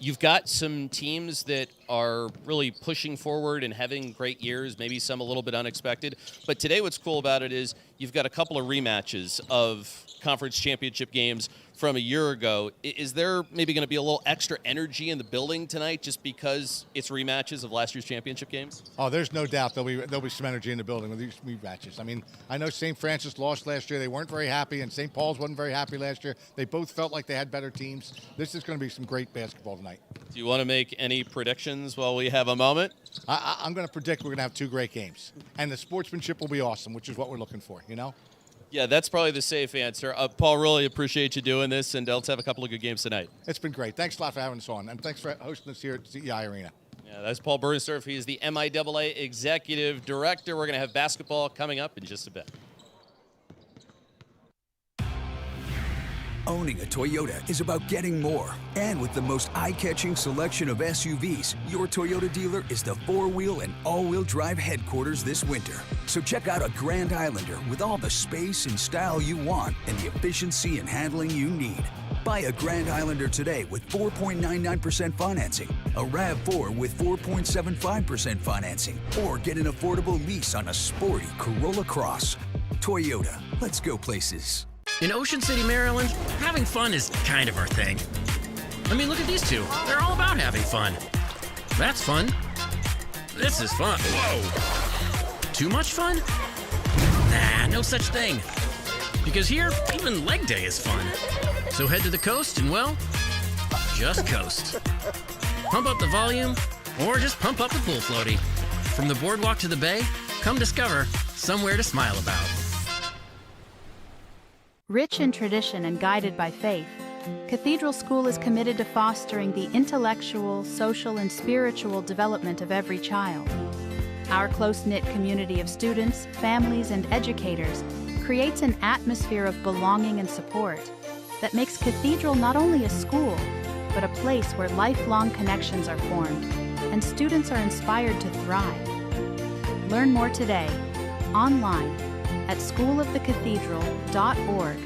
You've got some teams that are really pushing forward and having great years, maybe some a little bit unexpected. But today what's cool about it is you've got a couple of rematches of conference championship games from a year ago. Is there maybe going to be a little extra energy in the building tonight just because it's rematches of last year's championship games? Oh, there's no doubt there'll be some energy in the building with these rematches. I mean, I know St. Francis lost last year. They weren't very happy, and St. Paul's wasn't very happy last year. They both felt like they had better teams. This is going to be some great basketball tonight. Do you want to make any predictions while we have a moment? I'm going to predict we're going to have 2 great games, and the sportsmanship will be awesome, which is what we're looking for, Yeah, that's probably the safe answer. Paul, really appreciate you doing this, and let's have a couple of good games tonight. It's been great. Thanks a lot for having us on, and thanks for hosting us here at CEI Arena. Yeah, that's Paul Bernstorff. He's the MIAA Executive Director. We're going to have basketball coming up in just a bit. Owning a Toyota is about getting more. And with the most eye-catching selection of SUVs, your Toyota dealer is the 4-wheel and all-wheel drive headquarters this winter. So check out a Grand Highlander with all the space and style you want and the efficiency and handling you need. Buy a Grand Highlander today with 4.99% financing, a RAV4 with 4.75% financing, or get an affordable lease on a sporty Corolla Cross. Toyota, let's go places. In Ocean City, Maryland, having fun is kind of our thing. I mean, look at these 2. They're all about having fun. That's fun. This is fun. Whoa. Too much fun? Nah, no such thing. Because here, even leg day is fun. So head to the coast and, well, just coast. Pump up the volume, or just pump up the pool floaty. From the boardwalk to the bay, come discover somewhere to smile about. Rich in tradition and guided by faith, Cathedral School is committed to fostering the intellectual, social, and spiritual development of every child. Our close-knit community of students, families, and educators creates an atmosphere of belonging and support that makes Cathedral not only a school, but a place where lifelong connections are formed and students are inspired to thrive. Learn more today, online, at schoolofthecathedral.org.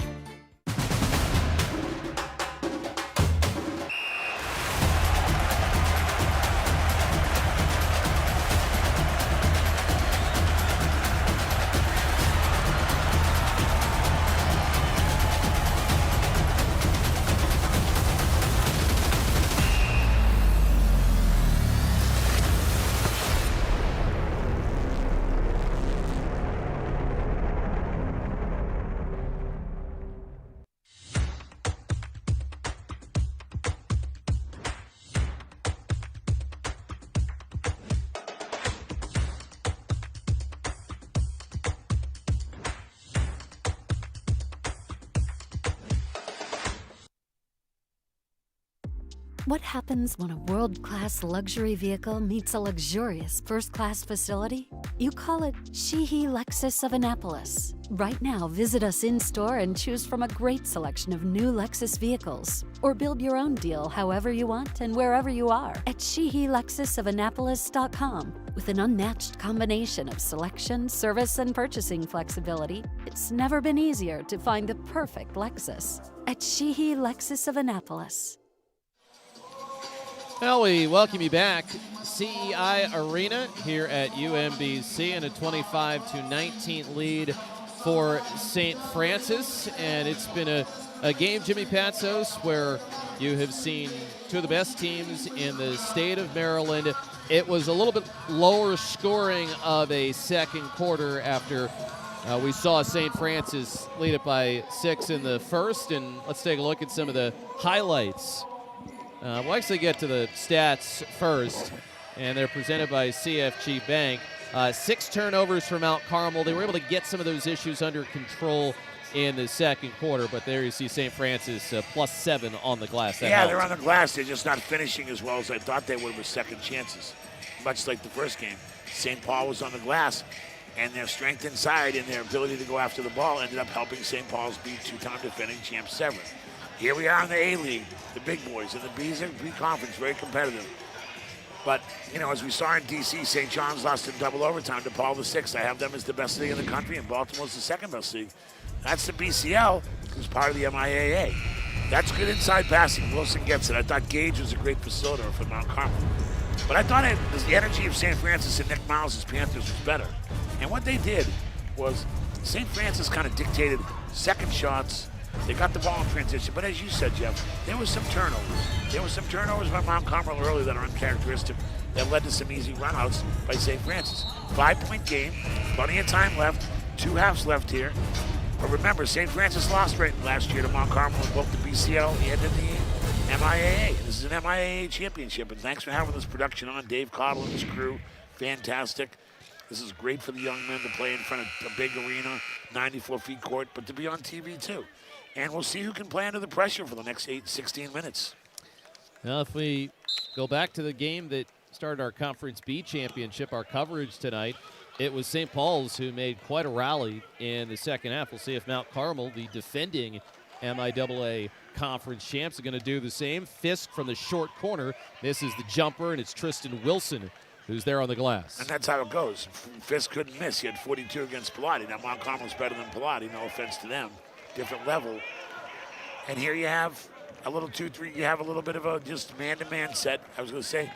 What happens when a world-class luxury vehicle meets a luxurious first-class facility? You call it Sheehy Lexus of Annapolis. Right now, visit us in-store and choose from a great selection of new Lexus vehicles. Or build your own deal however you want and wherever you are at SheehyLexusOfAnnapolis.com. With an unmatched combination of selection, service, and purchasing flexibility, it's never been easier to find the perfect Lexus at Sheehy Lexus of Annapolis. Well, we welcome you back. CEI Arena here at UMBC, and a 25-19 lead for St. Francis. And it's been a game, Jimmy Patsos, where you have seen two of the best teams in the state of Maryland. It was a little bit lower scoring of a second quarter after we saw St. Francis lead it by 6 in the first. And let's take a look at some of the highlights. We'll actually get to the stats first, and they're presented by CFG Bank. 6 turnovers for Mount Carmel. They were able to get some of those issues under control in the second quarter, but there you see St. Francis +7 on the glass. That helped. They're on the glass. They're just not finishing as well as I thought they would with second chances, much like the first game. St. Paul was on the glass, and their strength inside and their ability to go after the ball ended up helping St. Paul's beat two-time defending champ Severn. Here we are in the A-League, the big boys, and the B conference, very competitive. But, you know, as we saw in D.C., St. John's lost in double overtime to Paul VI. I have them as the best league in the country, and Baltimore's the second best league. That's the BCL, who's part of the MIAA. That's good inside passing. Wilson gets it. I thought Gage was a great facilitator for Mount Carmel. But I thought the energy of St. Francis and Nick Miles' Panthers was better. And what they did was St. Francis kind of dictated second shots. They got the ball in transition, but as you said, Jeff, there was some turnovers. There was some turnovers by Mount Carmel early that are uncharacteristic that led to some easy runouts by St. Francis. 5-point game, plenty of time left, 2 halves left here. But remember, St. Francis lost right last year to Mount Carmel in both the BCL and in the MIAA. This is an MIAA championship, and thanks for having this production on. Dave Cottle and his crew, fantastic. This is great for the young men to play in front of a big arena, 94 feet court, but to be on TV too. And we'll see who can play under the pressure for the next 16 minutes. Now, if we go back to the game that started our Conference B championship, our coverage tonight, it was St. Paul's who made quite a rally in the second half. We'll see if Mount Carmel, the defending MIAA conference champs, are going to do the same. Fisk from the short corner. This is the jumper, and it's Tristan Wilson who's there on the glass. And that's how it goes. Fisk couldn't miss. He had 42 against Pilati. Now, Mount Carmel's better than Pilati. No offense to them. Different level. And here you have a little 2-3. You have a little bit of a just man-to-man set. I was going to say,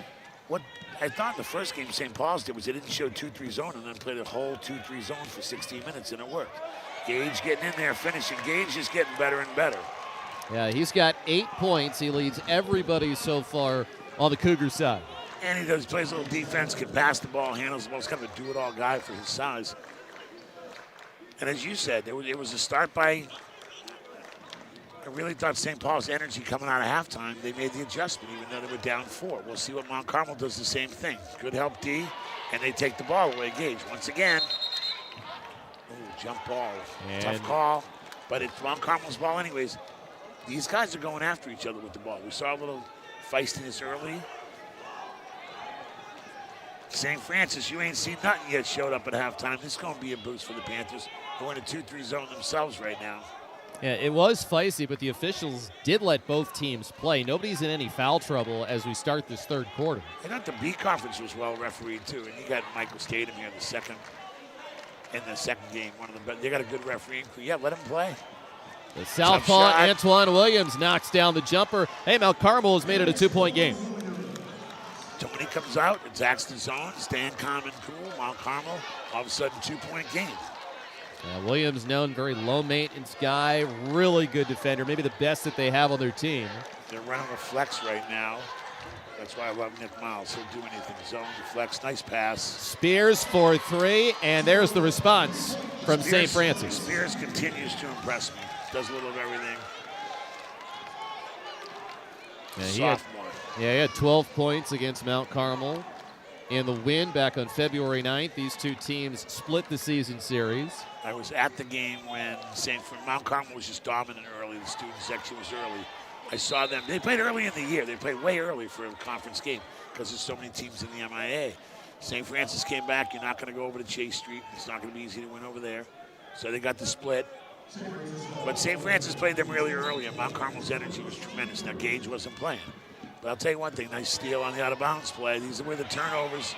what I thought the first game St. Paul's did was they didn't show 2-3 zone and then played a whole 2-3 zone for 16 minutes, and it worked. Gage getting in there, finishing. Gage is getting better and better. Yeah, he's got 8 points. He leads everybody so far on the Cougar side. And he plays a little defense, can pass the ball, handles the ball. He's kind of a do-it-all guy for his size. And as you said, it was a start by, I really thought St. Paul's energy coming out of halftime, they made the adjustment even though they were down 4. We'll see what Mount Carmel does the same thing. Good help D, and they take the ball away. Gage, once again. Ooh, jump ball. And tough call, but it's Mount Carmel's ball anyways. These guys are going after each other with the ball. We saw a little feistiness early. St. Francis, you ain't seen nothing yet, showed up at halftime. This is going to be a boost for the Panthers. Going to 2-3 zone themselves right now. Yeah, it was feisty, but the officials did let both teams play. Nobody's in any foul trouble as we start this third quarter. I thought the B conference was well refereed too, and you got Michael Statham here in the second game. One of them, but they got a good refereeing crew. Yeah, let him play. The southpaw Antoine Williams knocks down the jumper. Hey, Mount Carmel has made it a 2-point game. Tony comes out, attacks the zone, staying calm and cool. Mount Carmel, all of a sudden, 2-point game. Williams known, very low-maintenance guy, really good defender, maybe the best that they have on their team. They're running a flex right now. That's why I love Nick Miles. He'll do anything. Zone to flex, nice pass. Spears for 3, and there's the response from St. Francis. Spears continues to impress me. Does a little of everything. Sophomore. He had 12 points against Mount Carmel in the win back on February 9th. These two teams split the season series. I was at the game when Mount Carmel was just dominant early. The student section was early. I saw them. They played early in the year. They played way early for a conference game because there's so many teams in the MIAA. St. Francis came back. You're not going to go over to Chase Street. It's not going to be easy to win over there. So they got the split. But St. Francis played them really early, and Mount Carmel's energy was tremendous. Now, Gage wasn't playing. But I'll tell you one thing, nice steal on the out-of-bounds play. These are where the turnovers.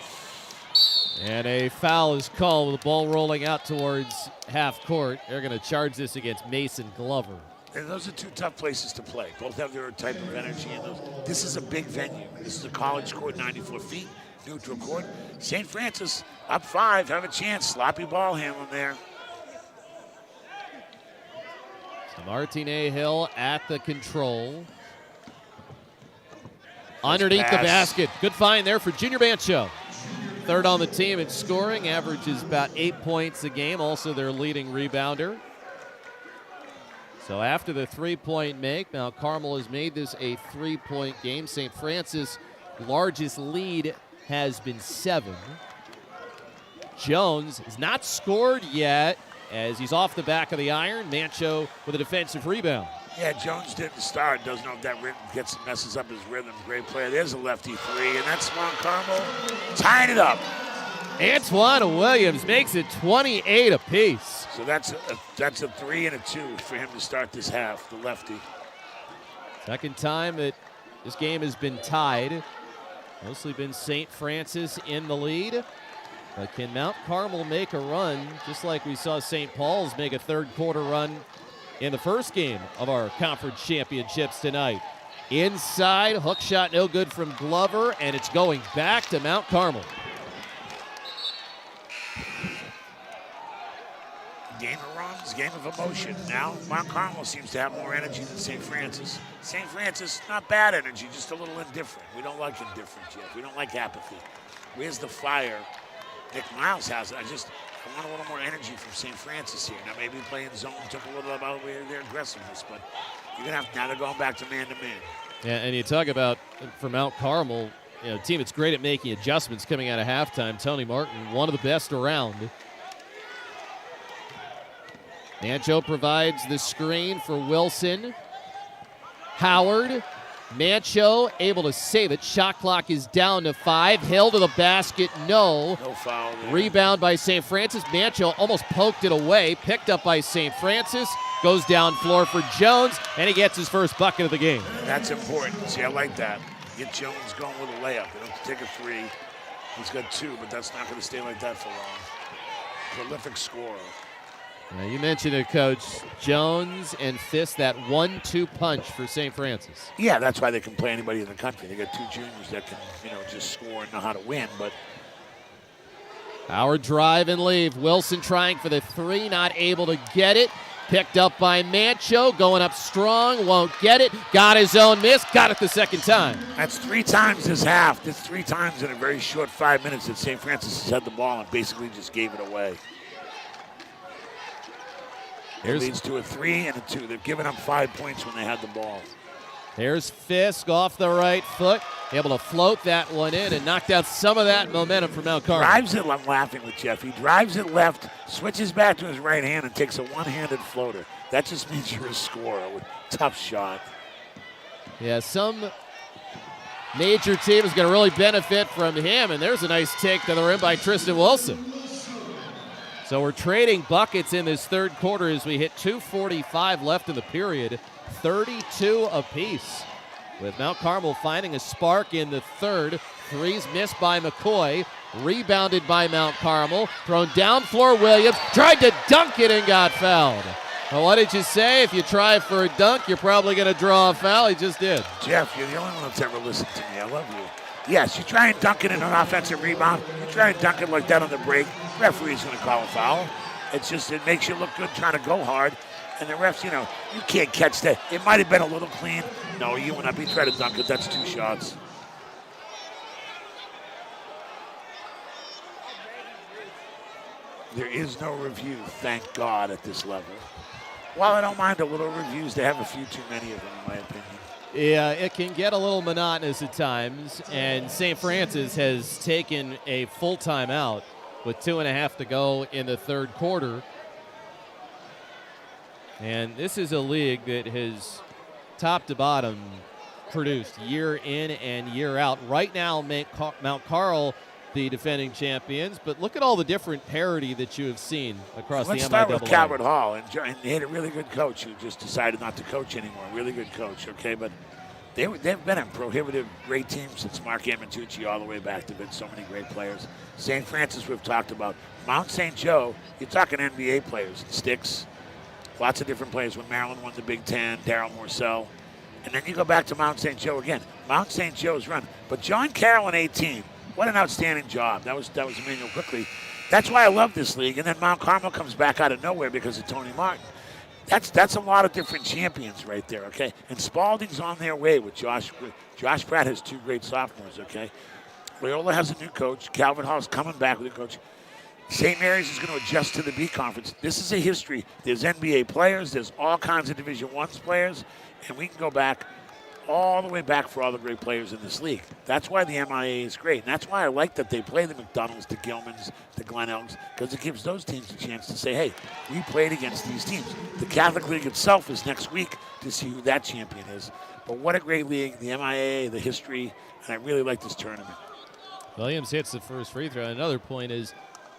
And a foul is called with the ball rolling out towards half court. They're going to charge this against Mason Glover. And those are two tough places to play. Both have their type of energy. And this is a big venue. This is a college court, 94 feet, neutral court. St. Francis up 5, have a chance. Sloppy ball handling there. So Martine Hill at the control. Underneath the basket. Good find there for Junior Bancho. Third on the team in scoring, averages about 8 points a game, also their leading rebounder. So after the three-point make, Mount Carmel has made this a three-point game. St. Francis' largest lead has been 7. Jones has not scored yet as he's off the back of the iron. Mancho with a defensive rebound. Yeah, Jones didn't start. Doesn't know if that messes up his rhythm. Great player. There's a lefty 3, and that's Mount Carmel tying it up. Antoine Williams makes it 28 apiece. So that's a 3 and a 2 for him to start this half, the lefty. Second time that this game has been tied. Mostly been St. Francis in the lead. But can Mount Carmel make a run, just like we saw St. Paul's make a third quarter run in the first game of our conference championships tonight? Inside, hook shot no good from Glover, and it's going back to Mount Carmel. Game of runs, game of emotion. Now Mount Carmel seems to have more energy than St. Francis. St. Francis, not bad energy, just a little indifferent. We don't like indifference yet. We don't like apathy. Where's the fire? Nick Miles has it. I want a little more energy from St. Francis here. Now maybe playing zone took a little about their aggressiveness, but you're gonna have now they're going back to man-to-man. Yeah, and you talk about for Mount Carmel, a team that's great at making adjustments coming out of halftime. Tony Martin, one of the best around. Mancho provides the screen for Wilson. Howard. Mancho able to save it. Shot clock is down to 5. Hill to the basket, no. No foul there. Rebound by St. Francis. Mancho almost poked it away. Picked up by St. Francis. Goes down floor for Jones, and he gets his first bucket of the game. That's important. See, I like that. Get Jones going with a layup. They don't have to take a 3. He's got 2, but that's not going to stay like that for long. Prolific scorer. Now you mentioned it, Coach. Jones and Fisk, that 1-2 punch for St. Francis. Yeah, that's why they can play anybody in the country. They got 2 juniors that can, just score and know how to win. But Howard drive and leave. Wilson trying for the 3, not able to get it. Picked up by Mancho, going up strong, won't get it. Got his own miss, got it the second time. That's 3 times this half. That's 3 times in a very short 5 minutes that St. Francis has had the ball and basically just gave it away. It leads to a 3 and a 2. They've given up 5 points when they had the ball. There's Fisk off the right foot, able to float that one in and knocked out some of that momentum for Mount Carmel. Drives it, I'm laughing with Jeff. He drives it left, switches back to his right hand, and takes a one-handed floater. That just means you're a scorer with tough shot. Yeah, some major team is going to really benefit from him, and there's a nice take to the rim by Tristan Wilson. So we're trading buckets in this third quarter as we hit 2:45 left in the period, 32 apiece. With Mount Carmel finding a spark in the third. 3's missed by McCoy, rebounded by Mount Carmel, thrown down floor Williams, tried to dunk it and got fouled. Well, what did you say? If you try for a dunk, you're probably going to draw a foul. He just did. Jeff, you're the only one that's ever listened to me. I love you. Yes, you try and dunk it in an offensive rebound. You try and dunk it like that on the break. Referee's going to call a foul. It's just, it makes you look good trying to go hard. And the refs, you can't catch that. It might have been a little clean. No, you will not be trying to dunk it. That's 2 shots. There is no review, thank God, at this level. While I don't mind a little reviews, they have a few too many of them, in my opinion. Yeah, it can get a little monotonous at times, and St. Francis has taken a full timeout with 2.5 to go in the third quarter. And this is a league that has top to bottom, produced year in and year out. Right now, Mount Carl, the defending champions, but look at all the different parity that you have seen across the MIAA. Let's start with Calvert Hall, and they had a really good coach who just decided not to coach anymore. Really good coach, okay, but they've been a prohibitive great team since Mark Amatucci all the way back. They've been so many great players. St. Francis we've talked about. Mount St. Joe, you're talking NBA players, Sticks, lots of different players. When Maryland won the Big Ten, Darryl Morcell. And then you go back to Mount St. Joe again. Mount St. Joe's run. But John Carroll in 18, what an outstanding job. That was Emmanuel Quickly. That's why I love this league. And then Mount Carmel comes back out of nowhere because of Tony Martin. That's a lot of different champions right there, okay? And Spalding's on their way with Josh. Josh Pratt has 2 great sophomores, okay? Loyola has a new coach. Calvert Hall's coming back with a coach. St. Mary's is going to adjust to the B Conference. This is a history. There's NBA players. There's all kinds of Division I players. And we can go back all the way back for all the great players in this league. That's why the MIAA is great. And that's why I like that they play the McDonald's, the Gilmans, the Glen Elks, because it gives those teams a chance to say, hey, we played against these teams. The Catholic League itself is next week to see who that champion is. But what a great league, the MIAA, the history, and I really like this tournament. Williams hits the first free throw. Another point is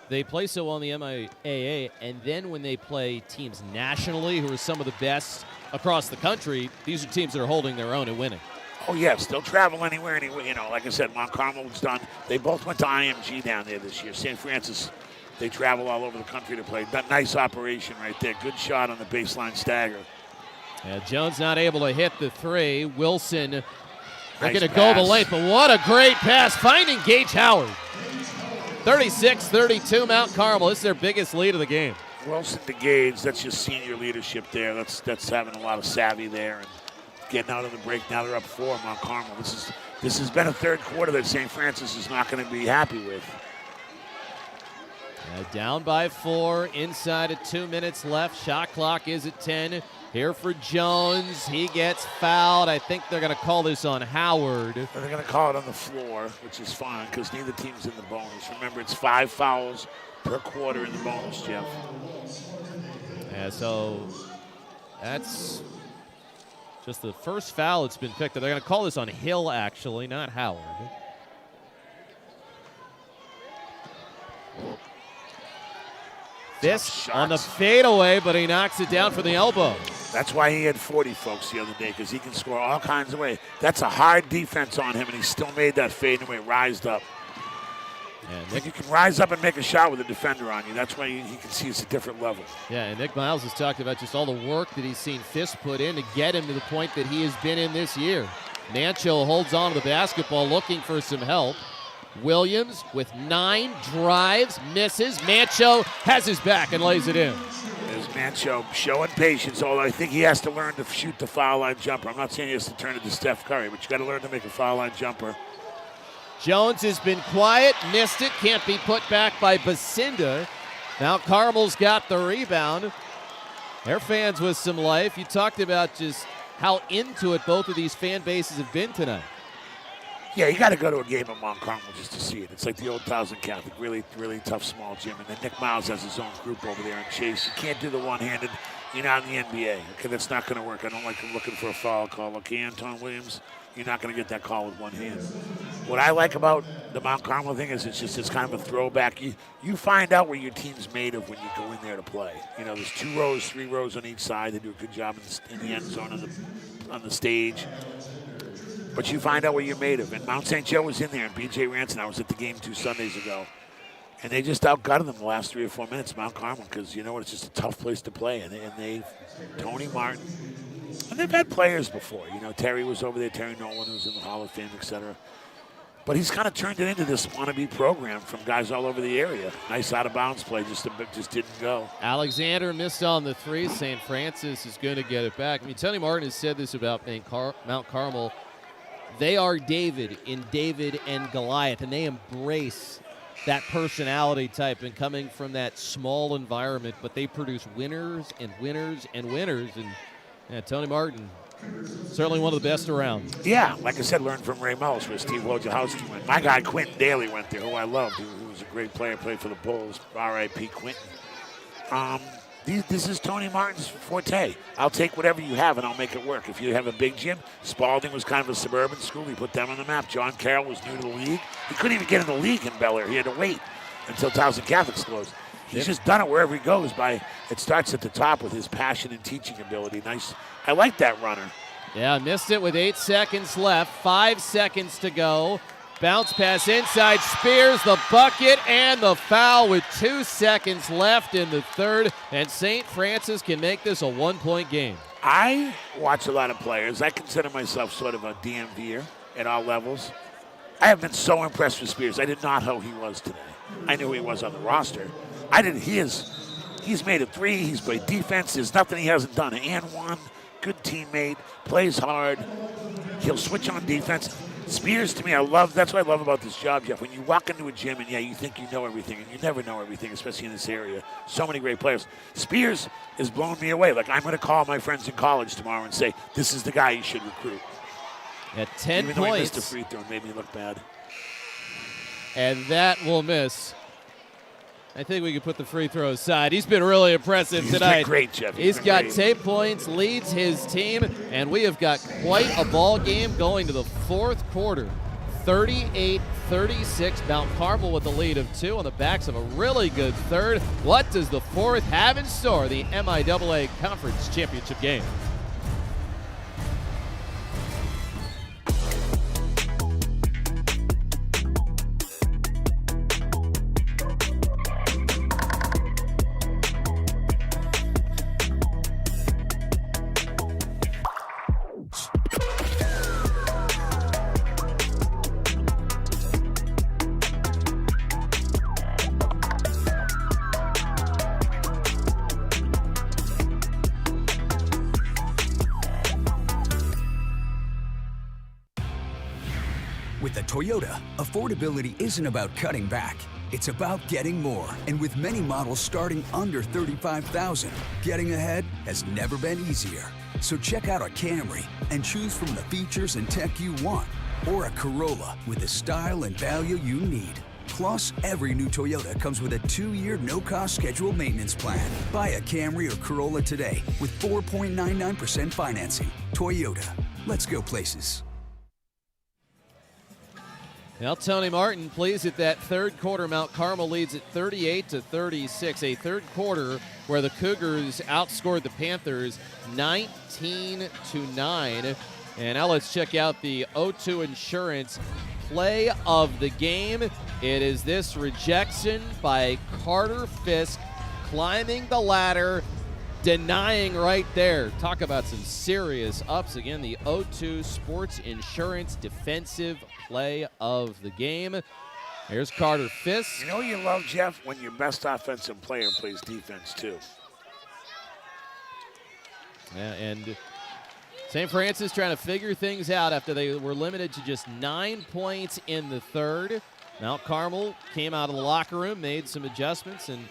they play so well in the MIAA, and then when they play teams nationally who are some of the best across the country, these are teams that are holding their own and winning. Oh, yes. They'll travel anywhere. You know, like I said, Mount Carmel was done. They both went to IMG down there this year. St. Francis, they travel all over the country to play. That nice operation right there. Good shot on the baseline stagger. Yeah, Jones not able to hit the 3. Wilson looking to Nice go the pass. length, but what a great pass. Finding Gage Howard. 36-32 Mount Carmel. This is their biggest lead of the game. Wilson to Gage, that's just senior leadership there. That's having a lot of savvy there and getting out of the break. Now they're up 4, Mount Carmel. This has been a third quarter that St. Francis is not going to be happy with. Down by 4, inside of 2 minutes left. Shot clock is at 10. Here for Jones. He gets fouled. I think they're going to call this on Howard. They're going to call it on the floor, which is fine because neither team's in the bonus. Remember, it's 5 fouls per quarter in the bonus, Jeff. Yeah, so that's just the first foul that's been picked up. They're going to call this on Hill, actually, not Howard. This on the fadeaway, but he knocks it down for the elbow. That's why he had 40, folks, the other day, because he can score all kinds of ways. That's a hard defense on him, and he still made that fadeaway, rised up. Yeah, Nick, you can rise up and make a shot with a defender on you. That's why he can see it's a different level. Yeah, and Nick Miles has talked about just all the work that he's seen Fisk put in to get him to the point that he has been in this year. Mancho holds on to the basketball, looking for some help. Williams with 9 drives, misses. Mancho has his back and lays it in. There's Mancho showing patience, although I think he has to learn to shoot the foul line jumper. I'm not saying he has to turn it to Steph Curry, but you got to learn to make a foul line jumper. Jones has been quiet, missed it, can't be put back by Basinda. Now Carmel's got the rebound. Their fans with some life. You talked about just how into it both of these fan bases have been tonight. Yeah, you got to go to a game at Mount Carmel just to see it. It's like the old Towson Catholic, really, really tough small gym. And then Nick Miles has his own group over there in Chase. You can't do the one-handed. You're not in the NBA. Okay, that's not going to work. I don't like him looking for a foul call. Okay, Anton Williams, you're not going to get that call with one hand. What I like about the Mount Carmel thing is it's kind of a throwback. You find out what your team's made of when you go in there to play. You know, there's 2 rows, 3 rows on each side. They do a good job in the end zone on the stage. But you find out what you're made of. And Mount St. Joe was in there, and B.J. Ranson, I was at the game 2 Sundays ago. And they just outgutted them the last 3 or 4 minutes, Mount Carmel, because you know what? It's just a tough place to play. And Tony Martin, and they've had players before. You know, Terry was over there, Terry Nolan, who was in the Hall of Fame, etc. But he's kind of turned it into this wannabe program from guys all over the area. Nice out-of-bounds play, just didn't go. Alexander missed on the 3. St. Francis is going to get it back. I mean, Tony Martin has said this about Mount Carmel. They are David in David and Goliath, and they embrace that personality type and coming from that small environment, but they produce winners and winners and winners. And Tony Martin, certainly one of the best around. Yeah, like I said, learned from Ray Mullis, where Steve Wojciechowski went. My guy Quentin Daly went there, who I loved, who was a great player, played for the Bulls. R.I.P. Quentin. This is Tony Martin's forte. I'll take whatever you have and I'll make it work. If you have a big gym, Spalding was kind of a suburban school. He put them on the map. John Carroll was new to the league. He couldn't even get in the league in Bel Air. He had to wait until Towson Catholic's closed. He's just done it wherever he goes. It starts at the top with his passion and teaching ability. Nice. I like that runner. Yeah, missed it with 8 seconds left. 5 seconds to go. Bounce pass inside. Spears the bucket and the foul with 2 seconds left in the third. And St. Francis can make this a 1-point game. I watch a lot of players. I consider myself sort of a DMVer at all levels. I have been so impressed with Spears. I did not know who he was today. I knew he was on the roster. He's made a three. He's played defense. There's nothing he hasn't done. And one, good teammate, plays hard. He'll switch on defense. Spears, to me, that's what I love about this job, Jeff. When you walk into a gym and, you think you know everything, and you never know everything, especially in this area. So many great players. Spears has blown me away. Like, I'm going to call my friends in college tomorrow and say, this is the guy you should recruit. At 10 Even points. though he missed a free throw and made me look bad. And that will miss. I think we could put the free throw aside. He's been really impressive tonight. He's been great, Jeff. He's got 10 points, leads his team, and we have got quite a ball game going to the fourth quarter. 38-36, Mount Carmel with a lead of 2 on the backs of a really good third. What does the fourth have in store? The MIAA Conference Championship game. With the Toyota, affordability isn't about cutting back. It's about getting more. And with many models starting under $35,000, getting ahead has never been easier. So check out a Camry and choose from the features and tech you want. Or a Corolla with the style and value you need. Plus, every new Toyota comes with a 2-year no-cost scheduled maintenance plan. Buy a Camry or Corolla today with 4.99% financing. Toyota. Let's go places. Now Tony Martin pleased at that third quarter. Mount Carmel leads at 38-36. A third quarter where the Cougars outscored the Panthers 19-9. And now let's check out the O2 Insurance play of the game. It is this rejection by Carter Fisk, climbing the ladder, denying right there. Talk about some serious ups. Again, the O2 Sports Insurance defensive play of the game. Here's Carter Fisk. You know what you love, Jeff? When your best offensive player plays defense, too. Yeah, and St. Francis trying to figure things out after they were limited to just 9 points in the third. Mount Carmel came out of the locker room, made some adjustments, and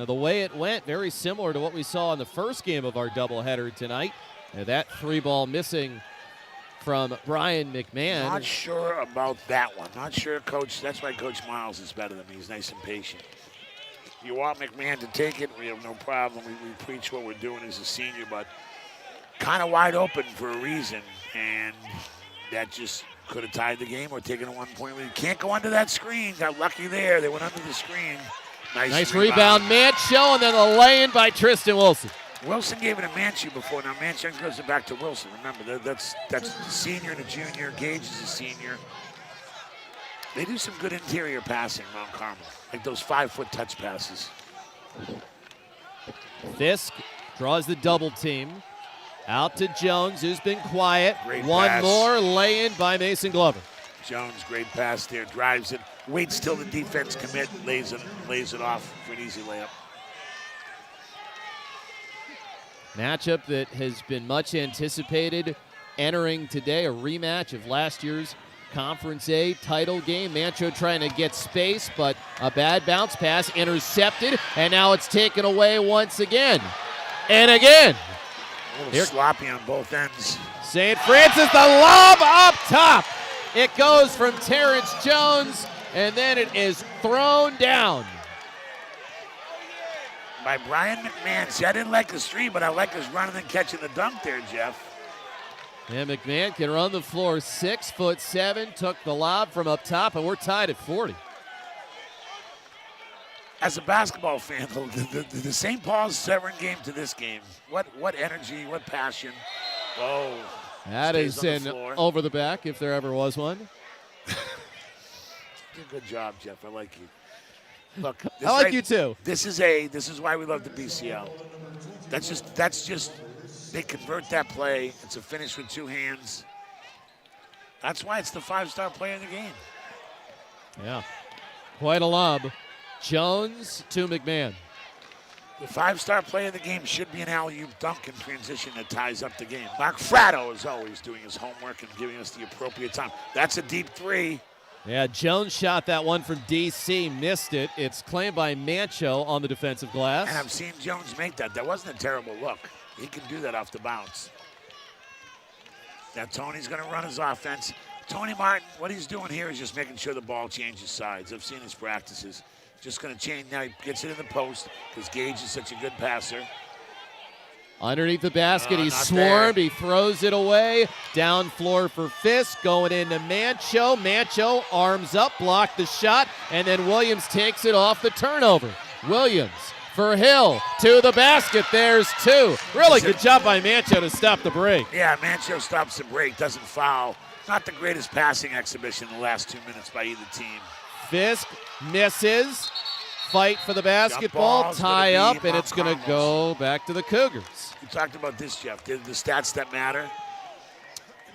the way it went, very similar to what we saw in the first game of our doubleheader tonight. That 3-ball missing from Brian McMahon. Not sure about that one. Not sure, Coach. That's why Coach Miles is better than me. He's nice and patient. You want McMahon to take it, we have no problem. We preach what we're doing as a senior, but kind of wide open for a reason, and that just could have tied the game or taken a 1-point lead. Can't go under that screen. Got lucky there. They went under the screen. Nice rebound, Mancho, and then the lay-in by Tristan Wilson. Wilson gave it to Manchu before. Now Manchu goes it back to Wilson. Remember, that's a senior and a junior. Gage is a senior. They do some good interior passing, Mount Carmel, like those 5-foot touch passes. Fisk draws the double team. Out to Jones, who's been quiet. Great One pass. more lay-in by Mason Glover. Jones, great pass there, drives it, waits till the defense commit, lays it off for an easy layup. Matchup that has been much anticipated entering today, a rematch of last year's Conference A title game. Mancho trying to get space, but a bad bounce pass intercepted, and now it's taken away once again. And again. A little sloppy on both ends. St. Francis, the lob up top. It goes from Terrence Jones, and then it is thrown down. by Brian McMahon. See, I didn't like his three, but I like his running and catching the dunk there, Jeff. And McMahon can run the floor. 6'7", took the lob from up top, and we're tied at 40. As a basketball fan, the St. Paul's Severn game to this game, what energy, what passion. Oh, that is an over the back if there ever was one. Good job, Jeff. I like you. Look, I like you too. This is why we love the BCL. That's just they convert that play. It's a finish with two hands. That's why it's the 5-star player in the game. Yeah, quite a lob. Jones to McMahon. The 5-star player of the game should be an alley-oop dunk in transition that ties up the game. Mark Fratto is always doing his homework and giving us the appropriate time. That's a deep three. Yeah, Jones shot that one from D.C., missed it. It's claimed by Mancho on the defensive glass. And I've seen Jones make that. That wasn't a terrible look. He can do that off the bounce. Now Tony's going to run his offense. Tony Martin, what he's doing here is just making sure the ball changes sides. I've seen his practices. Just going to change. Now he gets it in the post because Gage is such a good passer. Underneath the basket, he's swarmed. There. He throws it away. Down floor for Fisk. Going into Mancho. Mancho arms up, blocked the shot, and then Williams takes it off the turnover. Williams for Hill to the basket. There's two. Really good job by Mancho to stop the break. Yeah, Mancho stops the break, doesn't foul. Not the greatest passing exhibition in the last 2 minutes by either team. Fisk misses. Fight for the basketball, tie up, and it's going to go back to the Cougars. You talked about this, Jeff. The stats that matter.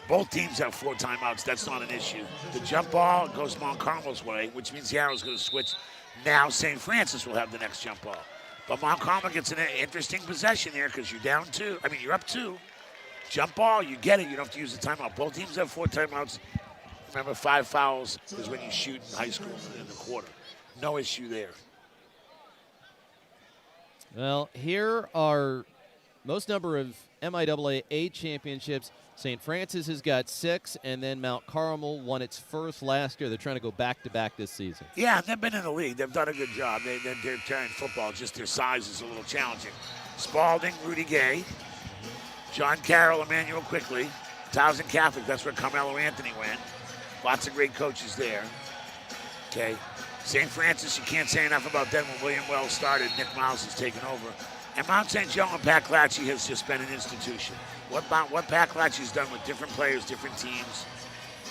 Both teams have 4 timeouts. That's not an issue. The jump ball goes Mount Carmel's way, which means the arrow's going to switch. Now St. Francis will have the next jump ball. But Mount Carmel gets an interesting possession here because you're down 2. I mean, you're up 2. Jump ball, you get it. You don't have to use the timeout. Both teams have 4 timeouts. Remember, 5 fouls is when you shoot in high school in the quarter. No issue there. Well, here are most number of MIAA championships. St. Francis has got 6, and then Mount Carmel won its first last year. They're trying to go back-to-back this season. Yeah, they've been in the league. They've done a good job. They're trying football. Just their size is a little challenging. Spalding, Rudy Gay, John Carroll, Emmanuel Quickly, Towson Catholic. That's where Carmelo Anthony went. Lots of great coaches there. Okay. St. Francis, you can't say enough about them. When William Wells started, Nick Miles has taken over. And Mount St. Joe and Pat Clatchy has just been an institution. What Pat Clatchy's done with different players, different teams.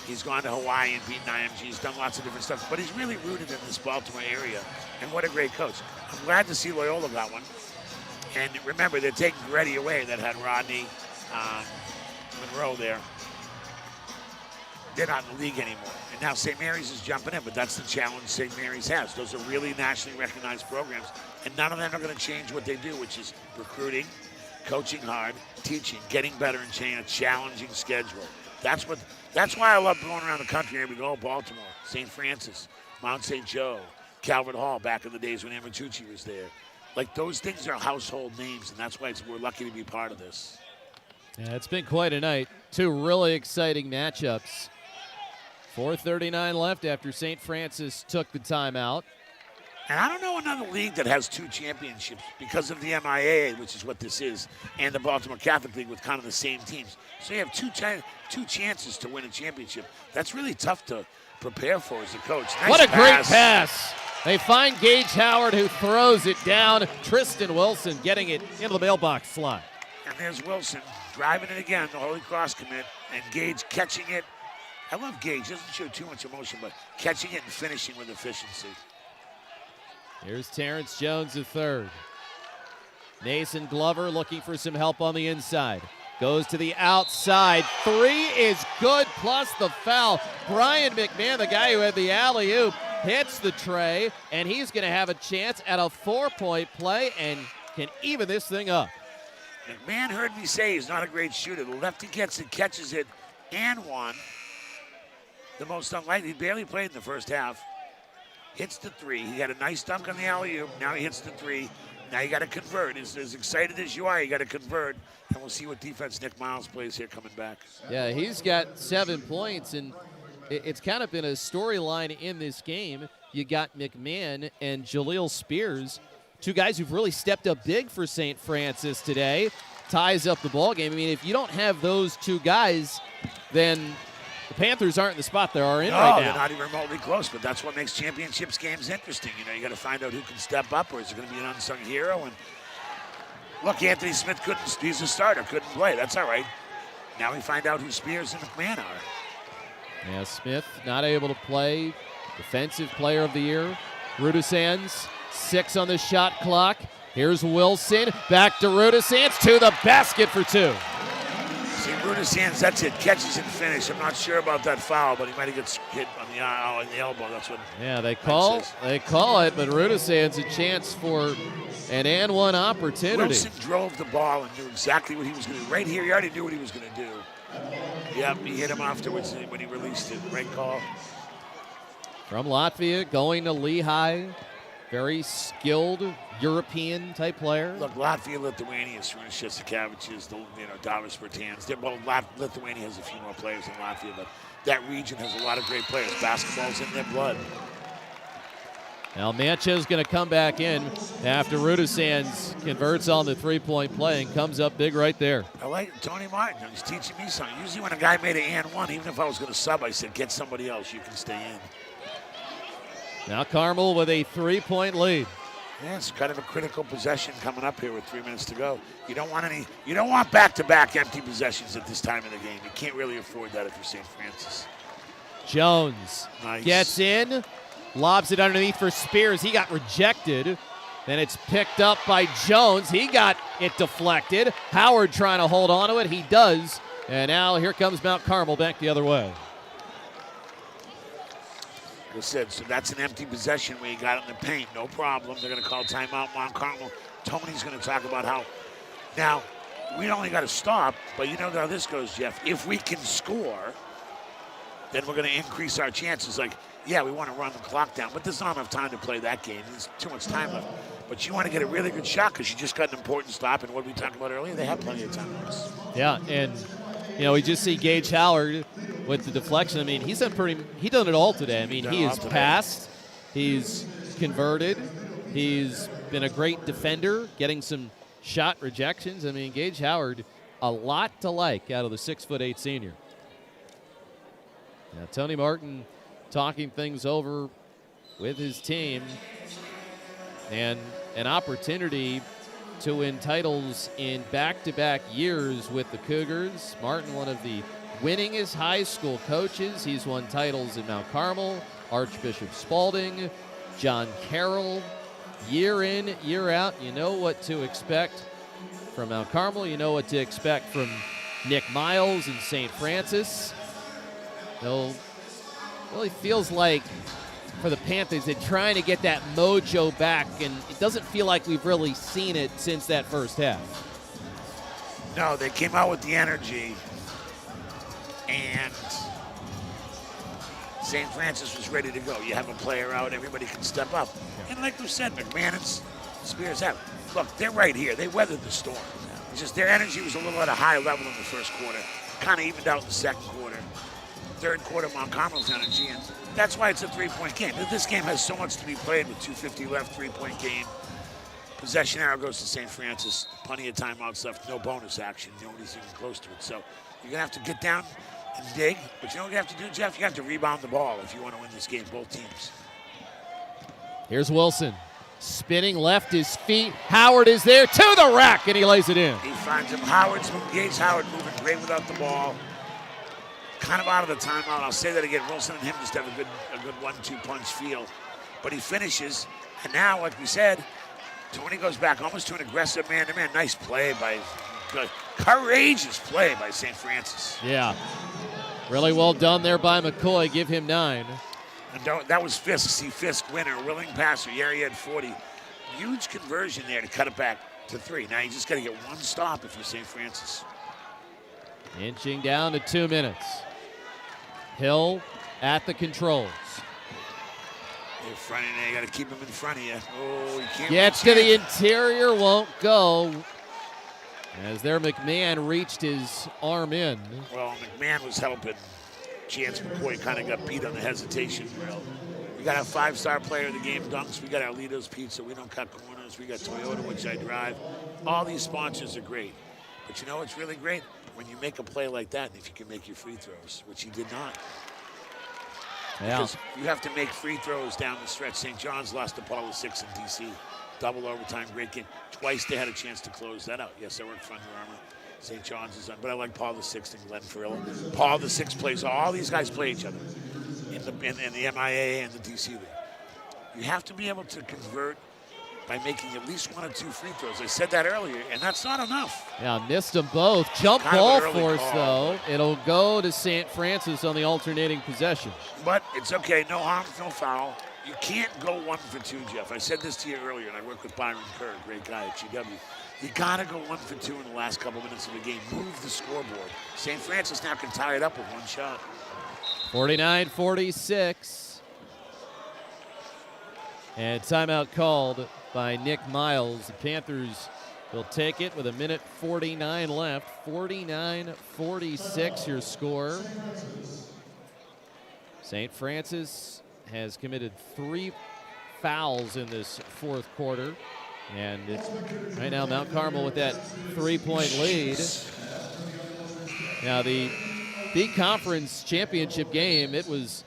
He's gone to Hawaii and beaten IMG. He's done lots of different stuff. But he's really rooted in this Baltimore area. And what a great coach. I'm glad to see Loyola got one. And remember, they're taking Reddy away that had Rodney Monroe there. They're not in the league anymore. And now St. Mary's is jumping in, but that's the challenge St. Mary's has. Those are really nationally recognized programs, and none of them are going to change what they do, which is recruiting, coaching hard, teaching, getting better, and changing a challenging schedule. That's why I love going around the country. Here we go, Baltimore, St. Francis, Mount St. Joe, Calvert Hall back in the days when Amatucci was there. Like, those things are household names, and that's why we're lucky to be part of this. Yeah, it's been quite a night. 2 really exciting matchups. 4:39 left after St. Francis took the timeout. And I don't know another league that has 2 championships because of the MIAA, which is what this is, and the Baltimore Catholic League with kind of the same teams. So you have two chances to win a championship. That's really tough to prepare for as a coach. Nice what a pass. great pass. They find Gage Howard, who throws it down. Tristan Wilson getting it into the mailbox slot. And there's Wilson driving it again, the Holy Cross commit, and Gage catching it. I love Gage. Doesn't show too much emotion, but catching it and finishing with efficiency. Here's Terrence Jones, the third. Nason Glover looking for some help on the inside. Goes to the outside. 3 is good, plus the foul. Brian McMahon, the guy who had the alley-oop, hits the tray, and he's going to have a chance at a 4-point play and can even this thing up. McMahon heard me say he's not a great shooter. The lefty gets it, catches it, and one. The most unlikely. He barely played in the first half. Hits the 3. He had a nice dunk on the alley-oop. Now he hits the 3. Now you got to convert. As excited as you are, you got to convert. And we'll see what defense Nick Miles plays here coming back. Yeah, he's got 7 points, and it's kind of been a storyline in this game. You got McMahon and Jaleel Spears, two guys who've really stepped up big for St. Francis today. Ties up the ball game. I mean, if you don't have those two guys, then the Panthers aren't in the spot they are in right now. They're not even remotely close, but that's what makes championships games interesting. You know, you got to find out who can step up, or is it going to be an unsung hero? And look, Anthony Smith couldn't. He's a starter, couldn't play. That's all right. Now we find out who Spears and McMahon are. Yeah, Smith not able to play. Defensive Player of the Year. Rudisans, 6 on the shot clock. Here's Wilson, back to Rudisans, to the basket for 2. See, Rudisans, that's it, catches and finish. I'm not sure about that foul, but he might have got hit on the elbow. That's what. Yeah, they call it, but Rudisans a chance for an and one opportunity. Wilson drove the ball and knew exactly what he was going to do. Right here, he already knew what he was going to do. Yep, he hit him afterwards when he released it. Great call. From Latvia, going to Lehigh. Very skilled European type player. Look, Latvia, Lithuania, Srunas, Davos Bertans. Lithuania has a few more players than Latvia, but that region has a lot of great players. Basketball's in their blood. Now Mancha's going to come back in after Rudisans converts on the three-point play and comes up big right there. I like Tony Martin. He's teaching me something. Usually when a guy made an and one, even if I was going to sub, I said, get somebody else. You can stay in. Now Carmel with a 3-point lead. Yeah, it's kind of a critical possession coming up here with 3 minutes to go. You don't want back-to-back empty possessions at this time of the game. You can't really afford that if you're St. Francis. Jones gets in, lobs it underneath for Spears. He got rejected. Then it's picked up by Jones. He got it deflected. Howard trying to hold on to it. He does. And now here comes Mount Carmel back the other way. Like I said, so that's an empty possession where you got it in the paint. No problem. They're going to call timeout, Mount Carmel. Tony's going to talk about how. Now, we only got to stop, but you know how this goes, Jeff. If we can score, then we're going to increase our chances. Like, yeah, we want to run the clock down, but there's not enough time to play that game. There's too much time left. But you want to get a really good shot because you just got an important stop. And what we talked about earlier, they have plenty of timeouts. Yeah, and we just see Gage Howard with the deflection. I mean, he's done it all today. I mean, he has passed, he's converted, he's been a great defender, getting some shot rejections. I mean, Gage Howard, a lot to like out of the 6'8" senior. Now, Tony Martin talking things over with his team, and an opportunity to win titles in back-to-back years with the Cougars. Martin, one of the winningest high school coaches. He's won titles in Mount Carmel, Archbishop Spalding, John Carroll. Year in, year out, you know what to expect from Mount Carmel. You know what to expect from Nick Miles and St. Francis. Really feels like for the Panthers, they're trying to get that mojo back, and it doesn't feel like we've really seen it since that first half. No, they came out with the energy, and St. Francis was ready to go. You have a player out, everybody can step up. And like we said, McMahon and Spears have. Look, they're right here. They weathered the storm. It's just their energy was a little at a high level in the first quarter, kind of evened out in the second quarter. Third quarter, Mount Carmel's energy, and that's why it's a three-point game. This game has so much to be played with 2:50 left, three-point game. Possession arrow goes to St. Francis. Plenty of timeouts left, no bonus action. Nobody's even close to it. So you're going to have to get down and dig. But you know what you have to do, Jeff? You have to rebound the ball if you want to win this game, both teams. Here's Wilson. Spinning left his feet. Howard is there to the rack, and he lays it in. He finds him. Gage Howard moving great without the ball. Kind of out of the timeout. I'll say that again. Wilson and him just have a good 1-2 punch feel. But he finishes. And now, like we said, Tony goes back almost to an aggressive man-to-man. Nice play by, courageous play by St. Francis. Yeah. Really well done there by McCoy. Give him 9. And that was Fisk. See, Fisk, winner, willing passer. Yeah, he had 40. Huge conversion there to cut it back to 3. Now you just got to get one stop if you're St. Francis. Inching down to 2 minutes. Hill at the controls. In front of you, you got to keep him in front of you. Oh, you can't. Gets to the interior, won't go. As there, McMahon reached his arm in. Well, McMahon was helping. Chance McCoy kind of got beat on the hesitation We got our 5-star player of the game, Dunks. We got our Lido's Pizza. We don't cut corners. We got Toyota, which I drive. All these sponsors are great. But you know what's really great? When you make a play like that, and if you can make your free throws, which he did not. Yeah. Because you have to make free throws down the stretch. St. John's lost to Paul the 6 in D.C. Double overtime, great game. Twice they had a chance to close that out. Yes, I worked for Under Armour. St. John's is on, but I like Paul the 6 and Glenn Ferrilla. Paul the 6 plays, all these guys play each other in the MIAA and the DC League. You have to be able to convert by making at least 1 or 2 free throws. I said that earlier, and that's not enough. Yeah, missed them both. Jump Kind of ball an early force, call. though. It'll go to St. Francis on the alternating possession. But it's okay, no harm, no foul. You can't go 1 for 2, Jeff. I said this to you earlier, and I work with Byron Kerr, great guy at GW. You gotta go 1 for 2 in the last couple minutes of the game. Move the scoreboard. St. Francis now can tie it up with 1 shot. 49-46. And timeout called by Nick Miles. The Panthers will take it with 1:49 left. 49-46 your score. St. Francis has committed 3 fouls in this fourth quarter. And it's right now Mount Carmel with that 3-point lead. Now the big conference championship game, it was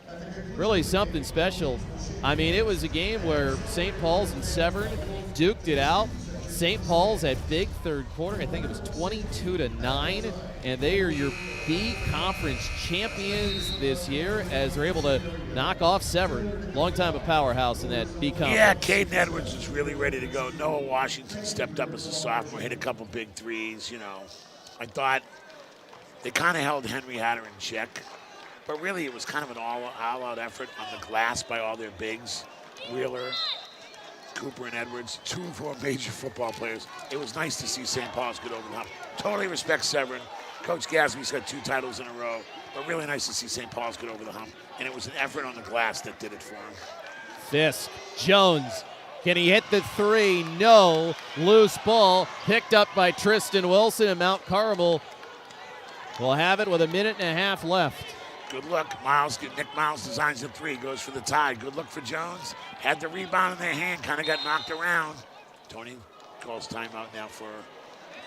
really something special. I mean, it was a game where St. Paul's and Severn duked it out. St. Paul's had big third quarter. I think it was 22-9, and they are your B conference champions this year as they're able to knock off Severn. Long time a powerhouse in that B conference. Yeah, Caden Edwards is really ready to go. Noah Washington stepped up as a sophomore, hit a couple big threes. You know, I thought they kind of held Henry Hatter in check, but really it was kind of an all-out effort on the glass by all their bigs. Wheeler, Cooper, and Edwards, 2 of 4 major football players. It was nice to see St. Paul's get over the hump. Totally respect Severn. Coach Gasby's got 2 titles in a row, but really nice to see St. Paul's get over the hump. And it was an effort on the glass that did it for him. Fisk, Jones, can he hit the 3? No. Loose ball picked up by Tristan Wilson, and Mount Carmel will have it with 1.5 left. Good look, Miles. Nick Miles designs the 3, goes for the tie. Good look for Jones. Had the rebound in their hand, kind of got knocked around. Tony calls timeout now for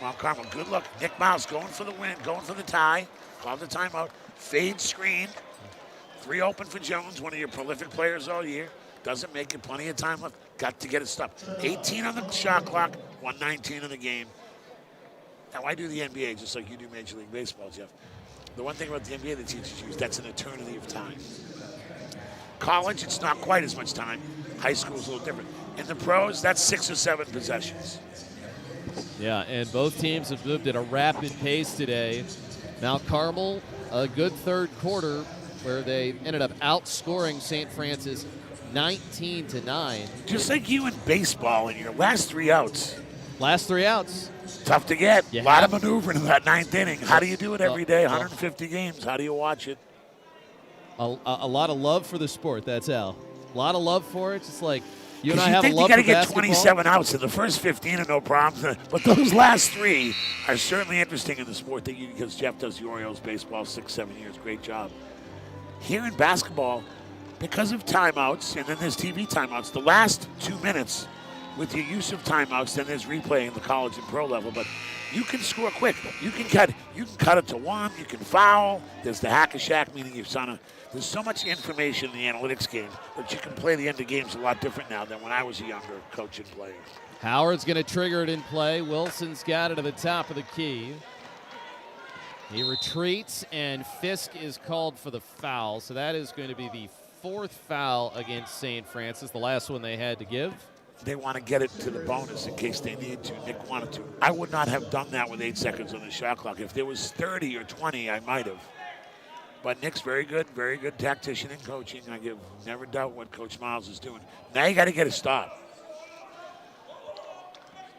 Mount Carmel. Good look. Nick Miles going for the win, going for the tie. Called the timeout. Fade screen. 3 open for Jones, one of your prolific players all year. Doesn't make it, plenty of time left. Got to get it stopped. 18 on the shot clock, 1:19 in the game. Now, I do the NBA just like you do Major League Baseball, Jeff. The one thing about the NBA that teaches you is that's an eternity of time. College, it's not quite as much time. High school is a little different. In the pros, that's 6 or 7 possessions. Yeah, and both teams have moved at a rapid pace today. Mount Carmel, a good third quarter where they ended up outscoring St. Francis 19-9. Just like you in baseball in your last 3 outs. Last 3 outs. Tough to get. You a lot have- of maneuvering in that 9th inning. How do you do it every day? 150 games. How do you watch it? A lot of love for the sport, that's how. A lot of love for it. It's like you and I You have a think love you got to for get basketball. 27 outs in the first 15 and no problems. But those last 3 are certainly interesting in the sport that because Jeff does the Orioles baseball 6-7 years. Great job. Here in basketball, because of timeouts, and then there's TV timeouts, the last 2 minutes with your use of timeouts, then there's replay in the college and pro level, but you can score quick. You can cut it to 1, you can foul. There's the hack a shack, meaning you've done a. There's so much information in the analytics game that you can play the end of games a lot different now than when I was a younger coach and player. Howard's going to trigger it in play. Wilson's got it at the top of the key. He retreats, and Fisk is called for the foul. So that is going to be the 4th foul against St. Francis, the last one they had to give. They want to get it to the bonus in case they need to. Nick wanted to. I would not have done that with 8 seconds on the shot clock. If there was 30 or 20, I might have. But Nick's very good tactician and coaching. I never doubt what Coach Miles is doing. Now you got to get a stop.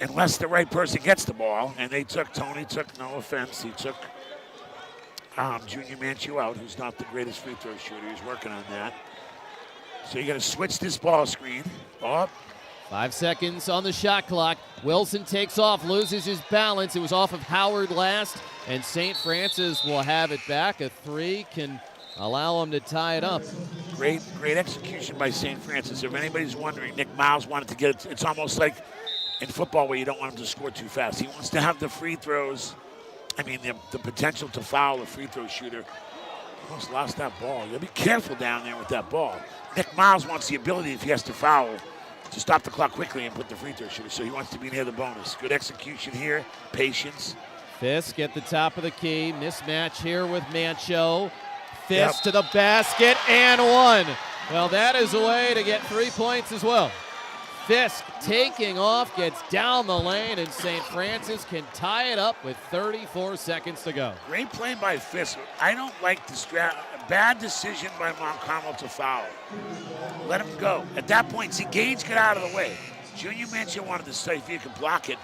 Unless the right person gets the ball, and Tony took, no offense, he took Junior Manchu out, who's not the greatest free throw shooter. He's working on that. So you got to switch this ball screen. 5 seconds on the shot clock. Wilson takes off, loses his balance. It was off of Howard last, and St. Francis will have it back. A 3 can allow him to tie it up. Great execution by St. Francis. If anybody's wondering, Nick Miles wanted to get it. It's almost like in football where you don't want him to score too fast. He wants to have the free throws. I mean, the potential to foul a free throw shooter. Almost lost that ball. You gotta be careful down there with that ball. Nick Miles wants the ability, if he has to foul, to stop the clock quickly and put the free throw shooter. So he wants to be near the bonus. Good execution here. Patience. Fisk at the top of the key. Mismatch here with Mancho. Fisk to the basket and one. Well, that is a way to get 3 points as well. Fisk taking off, gets down the lane, and St. Francis can tie it up with 34 seconds to go. Great play by Fisk. I don't like the bad decision by Mount Carmel to foul. Let him go. At that point, see, Gage got out of the way. Junior Mancho wanted to say if you could block it.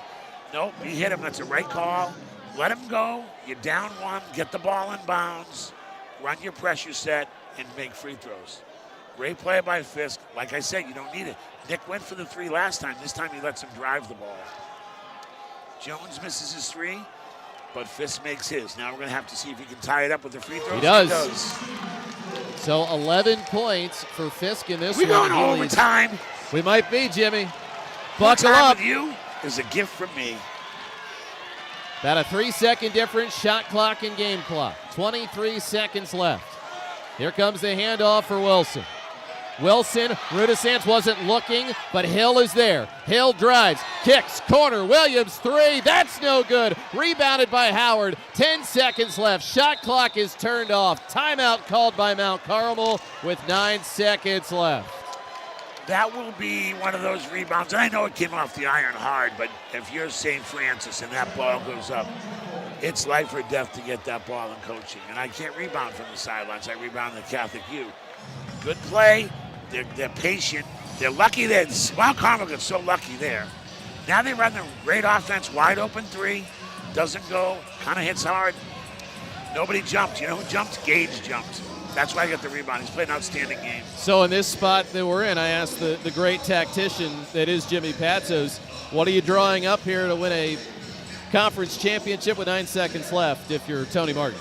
Nope, he hit him. That's a right call. Let him go. You're down one. Get the ball in bounds. Run your pressure set and make free throws. Great play by Fisk. Like I said, you don't need it. Nick went for the three last time. This time he lets him drive the ball. Jones misses his three, but Fisk makes his. Now we're going to have to see if he can tie it up with the free throws. He does. So 11 points for Fisk in this one. We're going to overtime. We might be, Jimmy. Buckle up. With you is a gift from me. About a 3-second difference, shot clock and game clock. 23 seconds left. Here comes the handoff for Wilson. Wilson, Rudisant wasn't looking, but Hill is there. Hill drives, kicks, corner, Williams, three. That's no good. Rebounded by Howard. 10 seconds left. Shot clock is turned off. Timeout called by Mount Carmel with 9 seconds left. That will be one of those rebounds. And I know it came off the iron hard, but if you're St. Francis and that ball goes up, it's life or death to get that ball in coaching. And I can't rebound from the sidelines. I rebound the Catholic U. Good play. They're patient. They're lucky that Mount Carmel got so lucky there. Now they run the great offense, wide open three. Doesn't go, kind of hits hard. Nobody jumped. You know who jumped? Gage jumped. That's why I got the rebound. He's played an outstanding game. So in this spot that we're in, I asked the great tactician that is Jimmy Patsos, what are you drawing up here to win a conference championship with 9 seconds left if you're Tony Martin?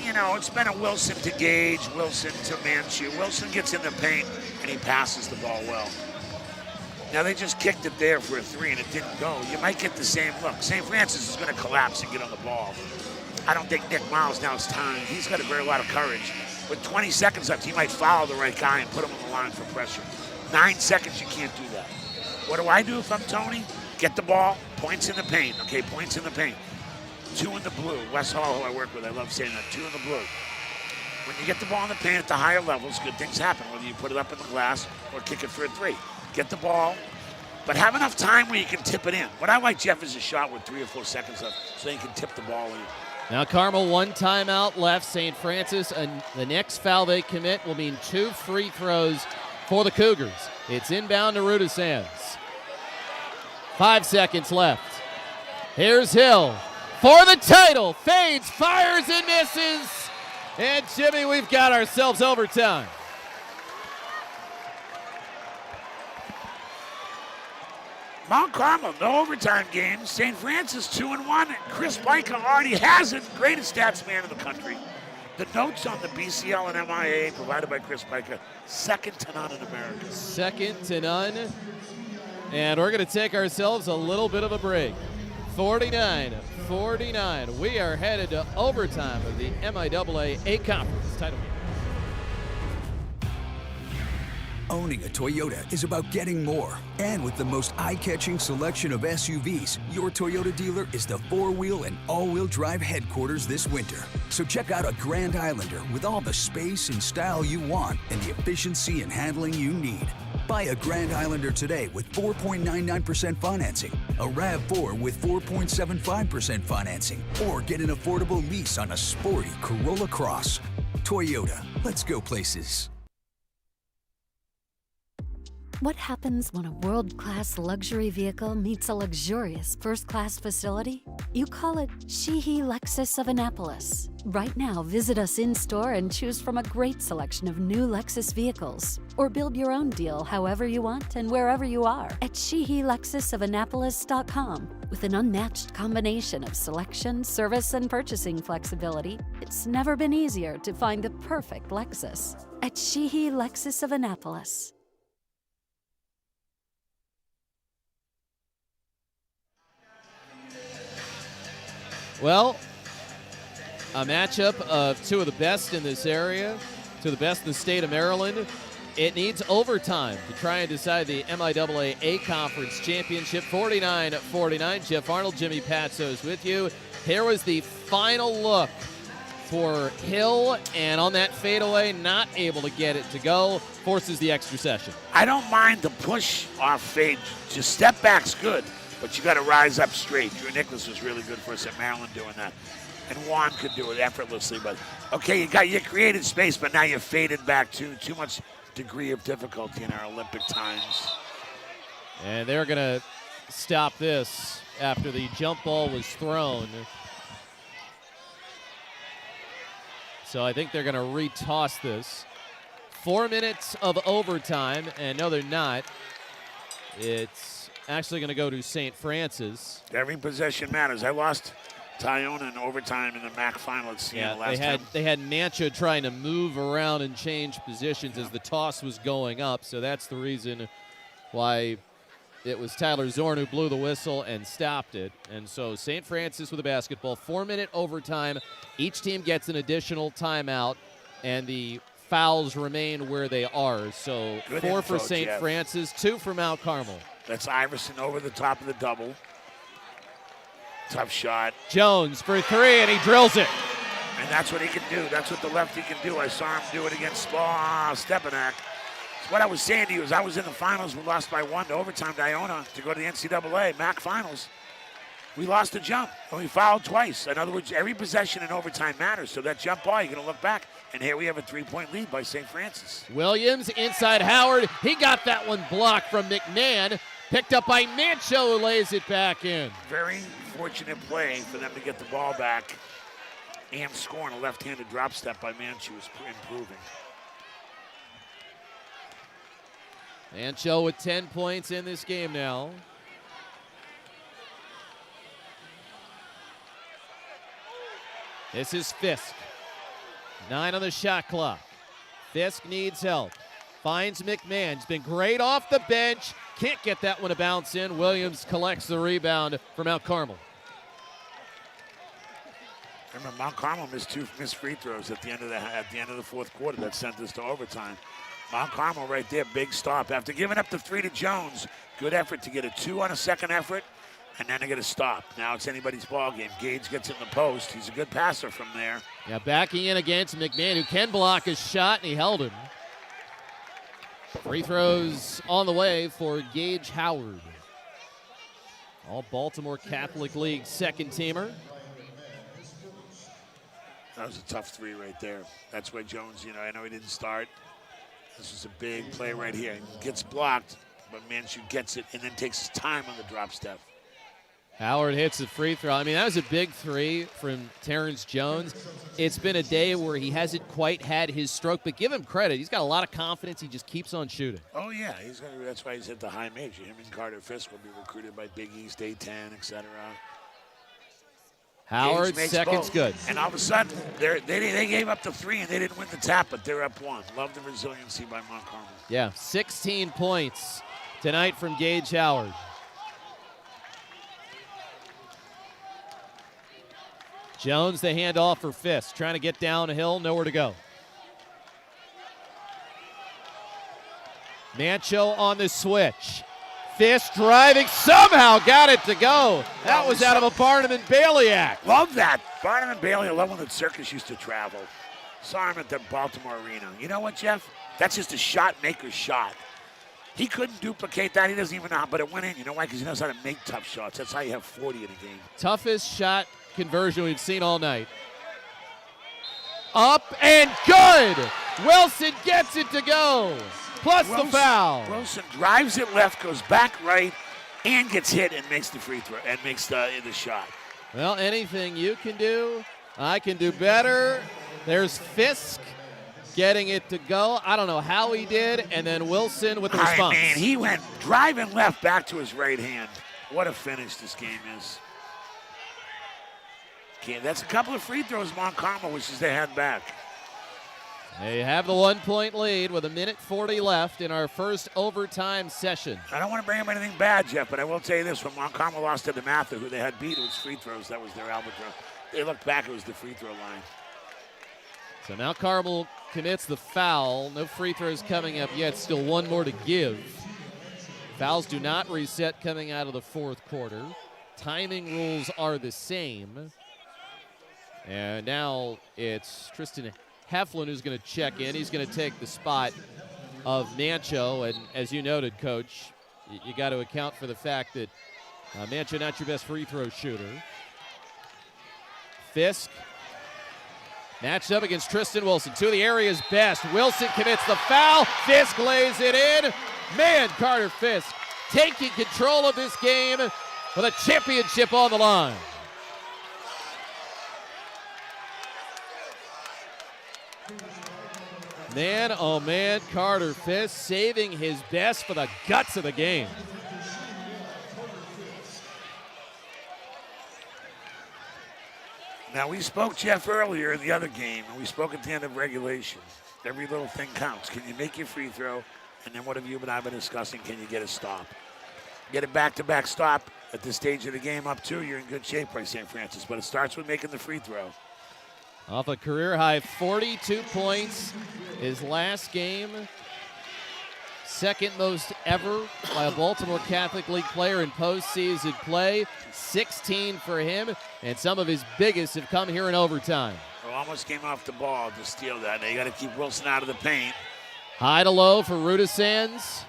You know, it's been a Wilson to Gage, Wilson to Manchu. Wilson gets in the paint, and he passes the ball well. Now, they just kicked it there for a three, and it didn't go. You might get the same look. St. Francis is going to collapse and get on the ball. I don't think Nick Miles now is time. He's got a very lot of courage. With 20 seconds left, he might foul the right guy and put him on the line for pressure. 9 seconds, you can't do that. What do I do if I'm Tony? Get the ball, points in the paint. Okay, points in the paint. 2 in the blue. Wes Hall, who I work with, I love saying that. 2 in the blue. When you get the ball in the paint at the higher levels, good things happen, whether you put it up in the glass or kick it for a three. Get the ball, but have enough time where you can tip it in. What I like, Jeff, is a shot with 3 or 4 seconds left so you can tip the ball in. Now Carmel, 1 timeout left. St. Francis, and the next foul they commit will mean 2 free throws for the Cougars. It's inbound to Rudisant. 5 seconds left. Here's Hill for the title. Fades, fires, and misses. And Jimmy, we've got ourselves overtime. Mount Carmel, no overtime game. St. Francis 2-1. Chris Pica already has it. Greatest stats man in the country. The notes on the BCL and MIAA provided by Chris Pica, second to none in America. Second to none. And we're going to take ourselves a little bit of a break. 49-49. We are headed to overtime of the MIAA A Conference title game. Owning a Toyota is about getting more. And with the most eye-catching selection of SUVs, your Toyota dealer is the 4-wheel and all-wheel drive headquarters this winter. So check out a Grand Islander with all the space and style you want and the efficiency and handling you need. Buy a Grand Islander today with 4.99% financing, a RAV4 with 4.75% financing, or get an affordable lease on a sporty Corolla Cross. Toyota, let's go places. What happens when a world-class luxury vehicle meets a luxurious first-class facility? You call it Sheehy Lexus of Annapolis. Right now, visit us in-store and choose from a great selection of new Lexus vehicles. Or build your own deal however you want and wherever you are at SheehyLexusOfAnnapolis.com. With an unmatched combination of selection, service, and purchasing flexibility, it's never been easier to find the perfect Lexus at Sheehy Lexus of Annapolis. Well, a matchup of two of the best in this area, two of the best in the state of Maryland. It needs overtime to try and decide the MIAA A Conference Championship. 49-49. Jeff Arnold, Jimmy Patsos with you. Here was the final look for Hill, and on that fadeaway, not able to get it to go, forces the extra session. I don't mind the push off fade. Just step back's good, but you got to rise up straight. Drew Nicholas was really good for us at Maryland doing that. And Juan could do it effortlessly. But, okay, you created space, but now you faded back too much degree of difficulty in our Olympic times. And they're going to stop this after the jump ball was thrown. So I think they're going to retoss this. 4 minutes of overtime, and no, they're not. It's actually going to go to St. Francis. Every possession matters. I lost Tyona in overtime in the MAC final at Seattle last time. They had Mancha trying to move around and change positions as the toss was going up, so that's the reason why it was Tyler Zorn who blew the whistle and stopped it. And so St. Francis with a basketball. 4-minute overtime. Each team gets an additional timeout, and the fouls remain where they are. So Good 4 info, for St. Jeff. Francis, 2 for Mount Carmel. That's Iverson over the top of the double. Tough shot. Jones for 3, and he drills it. And that's what he can do. That's what the lefty can do. I saw him do it against Stepanak. What I was saying to you is I was in the finals. We lost by 1 to overtime to Iona to go to the NCAA MAC finals. We lost a jump, and we fouled twice. In other words, every possession in overtime matters. So that jump ball, you're going to look back, and here we have a 3-point lead by St. Francis. Williams inside Howard. He got that one blocked from McMahon. Picked up by Mancho, who lays it back in. Very fortunate play for them to get the ball back and score on a left-handed drop step by Mancho is improving. Mancho with 10 points in this game now. This is Fisk. 9 on the shot clock. Fisk needs help. Finds McMahon. He's been great off the bench. Can't get that one to bounce in. Williams collects the rebound for Mount Carmel. Remember, Mount Carmel missed 2 missed free throws at the end of the fourth quarter that sent us to overtime. Mount Carmel right there, big stop. After giving up the 3 to Jones, good effort to get a 2 on a second effort, and then to get a stop. Now it's anybody's ball game. Gage gets in the post. He's a good passer from there. Yeah, backing in against McMahon, who can block his shot, and he held him. Free throws on the way for Gage Howard. All Baltimore Catholic League second-teamer. That was a tough 3 right there. That's why Jones, I know he didn't start. This is a big play right here. He gets blocked, but Manchu gets it and then takes his time on the drop step. Howard hits the free throw. I mean, that was a big 3 from Terrence Jones. It's been a day where he hasn't quite had his stroke, but give him credit. He's got a lot of confidence. He just keeps on shooting. Oh, yeah. That's why he's at the high major. Him and Carter Fisk will be recruited by Big East, A-10, etc. Howard's second's good. And all of a sudden, they gave up the 3 and they didn't win the tap, but they're up 1. Love the resiliency by Mount Carmel. Yeah, 16 points tonight from Gage Howard. Jones, the handoff for Fisk, trying to get downhill, nowhere to go. Mancho on the switch. Fisk driving, somehow got it to go. That was out of a Barnum and Bailey act. Love that. Barnum and Bailey, I love when the circus used to travel. Saw him at the Baltimore Arena. You know what, Jeff? That's just a shot maker's shot. He couldn't duplicate that. He doesn't even know how, but it went in. You know why? Because he knows how to make tough shots. That's how you have 40 in a game. Toughest shot conversion we've seen all night. Up and good. Wilson gets it to go. plus the foul. Wilson drives it left, goes back right, and gets hit and makes the free throw and makes the shot. Well, anything you can do, I can do better. There's Fisk getting it to go. I don't know how he did, and then Wilson with the response. Man, he went driving left back to his right hand. What a finish this game is. Okay, that's a couple of free throws Mount Carmel wishes they had back. They have the 1-point lead with 1:40 left in our first overtime session. I don't want to bring up anything bad, Jeff, but I will tell you this. When Mount Carmel lost to DeMatha, who they had beat, it was free throws. That was their albatross. They looked back, it was the free throw line. So now Carmel commits the foul. No free throws coming up yet. Still one more to give. Fouls do not reset coming out of the fourth quarter. Timing rules are the same. And now it's Tristan Heflin who's going to check in. He's going to take the spot of Mancho. And as you noted, Coach, you got to account for the fact that Mancho not your best free throw shooter. Fisk matched up against Tristan Wilson. Two of the area's best. Wilson commits the foul. Fisk lays it in. Man, Carter Fisk taking control of this game with a championship on the line. Man, oh man, Carter Fisk saving his best for the guts of the game. Now, we spoke, Jeff, earlier in the other game, and we spoke at the end of regulation. Every little thing counts. Can you make your free throw? And then what have you and I been discussing? Can you get a stop? Get a back-to-back stop at this stage of the game up 2, you're in good shape by St. Francis. But it starts with making the free throw. Off a career-high 42 points his last game. Second most ever by a Baltimore Catholic League player in postseason play. 16 for him, and some of his biggest have come here in overtime. Well, almost came off the ball to steal that. Now you got to keep Wilson out of the paint. High to low for Rudisans.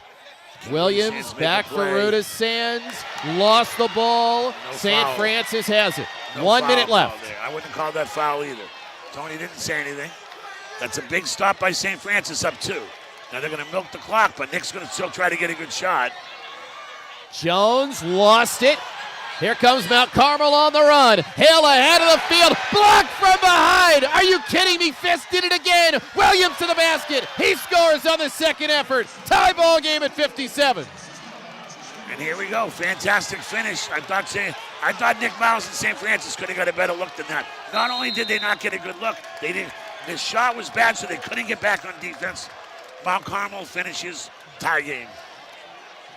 Williams back for Rudisans. Lost the ball. No St. foul. Francis has it. No 1 minute left. There. I wouldn't call that foul either. Tony didn't say anything. That's a big stop by St. Francis up 2. Now they're going to milk the clock, but Nick's going to still try to get a good shot. Jones lost it. Here comes Mount Carmel on the run. Hill ahead of the field. Blocked from behind. Are you kidding me? Fisk did it again. Williams to the basket. He scores on the second effort. Tie ball game at 57. And here we go. Fantastic finish. I thought Nick Miles and St. Francis could have got a better look than that. Not only did they not get a good look, they didn't. The shot was bad, so they couldn't get back on defense. Mount Carmel finishes tie game.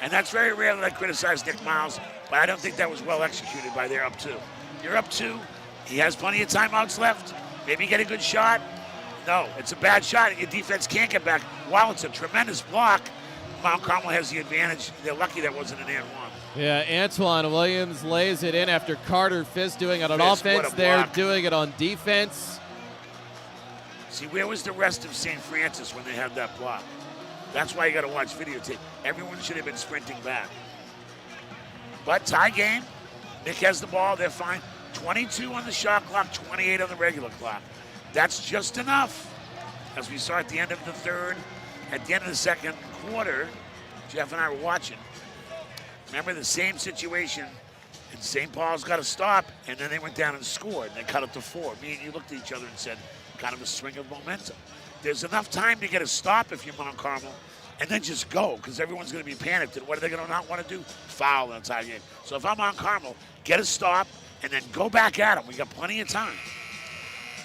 And that's very rare that I criticize Nick Miles, but I don't think that was well executed by their up 2. You're up 2. He has plenty of timeouts left. Maybe get a good shot. No, it's a bad shot, and your defense can't get back. While it's a tremendous block, Mount Carmel has the advantage. They're lucky that wasn't an and one. Yeah, Antoine Williams lays it in after Carter Fisk doing it on offense. They're doing it on defense. See, where was the rest of St. Francis when they had that block? That's why you got to watch videotape. Everyone should have been sprinting back. But tie game. Nick has the ball. They're fine. 22 on the shot clock, 28 on the regular clock. That's just enough. As we saw at the end of the third, at the end of the second quarter, Jeff and I were watching. Remember the same situation, and St. Paul's got to stop, and then they went down and scored, and they cut it to 4. Me and you looked at each other and said, kind of a swing of momentum. There's enough time to get a stop if you're Mount Carmel, and then just go, because everyone's going to be panicked. And what are they going to not want to do? Foul in a tie game. So if I'm Mount Carmel, get a stop, and then go back at them. We got plenty of time.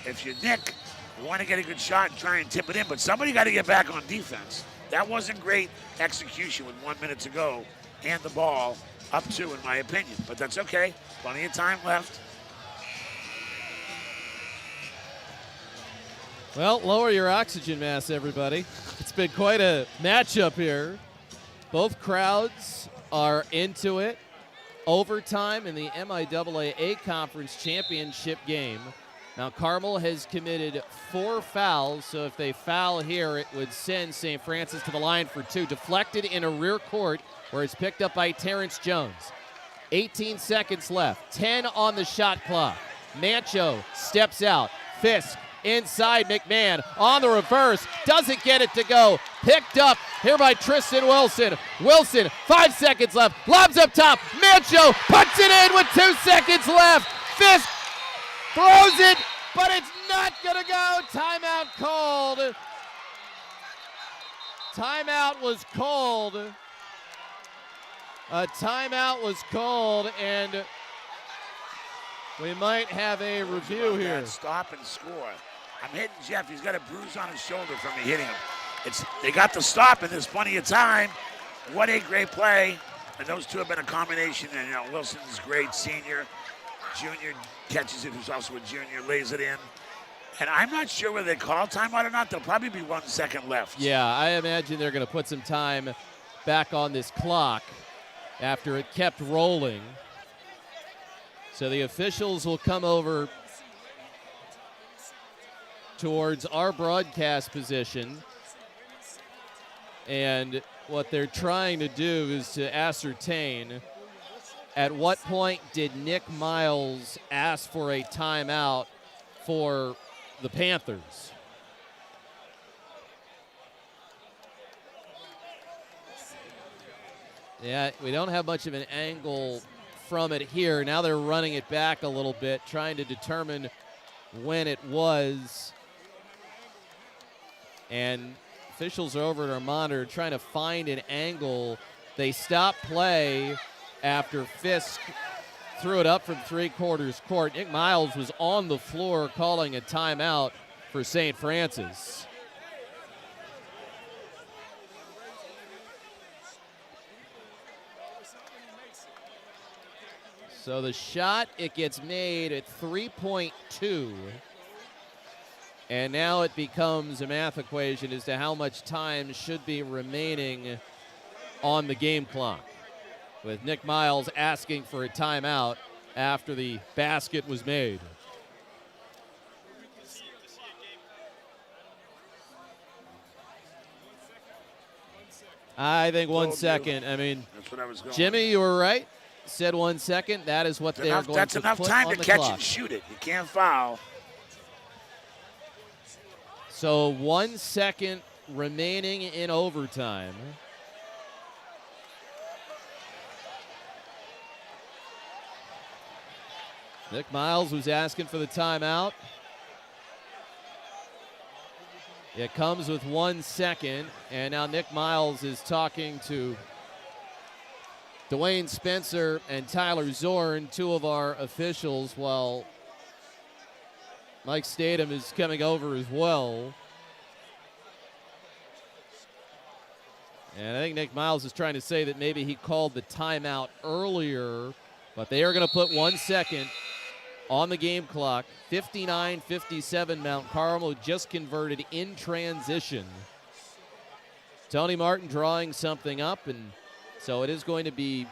If you're Nick, you want to get a good shot and try and tip it in, but somebody got to get back on defense. That wasn't great execution with 1 minute to go and the ball up 2, in my opinion. But that's okay. Plenty of time left. Well, lower your oxygen mask, everybody. It's been quite a matchup here. Both crowds are into it. Overtime in the MIAA Conference Championship game. Now, Carmel has committed 4 fouls, so if they foul here, it would send St. Francis to the line for 2. Deflected in a rear court where it's picked up by Terrence Jones. 18 seconds left. 10 on the shot clock. Mancho steps out. Fisk inside McMahon on the reverse. Doesn't get it to go. Picked up here by Tristan Wilson. Wilson, 5 seconds left. Lobs up top. Mancho puts it in with 2 seconds left. Fisk throws it, but it's not going to go. Timeout called. Timeout was called. A timeout was called, and we might have a review here. Stop and score. I'm hitting Jeff. He's got a bruise on his shoulder from me hitting him. They got the stop, and there's plenty of time. What a great play. And those two have been a combination. And, Wilson's great, senior. Junior catches it, who's also a junior, lays it in. And I'm not sure whether they call timeout or not. There'll probably be 1 second left. Yeah, I imagine they're going to put some time back on this clock after it kept rolling. So the officials will come over towards our broadcast position. And what they're trying to do is to ascertain at what point did Nick Miles ask for a timeout for the Panthers. Yeah, we don't have much of an angle from it here. Now they're running it back a little bit, trying to determine when it was. And officials are over at our monitor trying to find an angle. They stopped play after Fisk threw it up from three-quarters court. Nick Miles was on the floor calling a timeout for St. Francis. So the shot, it gets made at 3.2. And now it becomes a math equation as to how much time should be remaining on the game clock, with Nick Miles asking for a timeout after the basket was made. I think 1 second. I mean, that's what I was going Jimmy, you were right. Said 1 second. That is what they're going that's to enough put time on to the catch clock. and shoot it. You can't foul. So 1 second remaining in overtime. Nick Miles was asking for the timeout. It comes with 1 second, and now Nick Miles is talking to Dwayne Spencer and Tyler Zorn, two of our officials, while Mike Statham is coming over as well. And I think Nick Miles is trying to say that maybe he called the timeout earlier, but they are going to put 1 second on the game clock. 59-57 Mount Carmel just converted in transition. Tony Martin drawing something up, and so it is going to be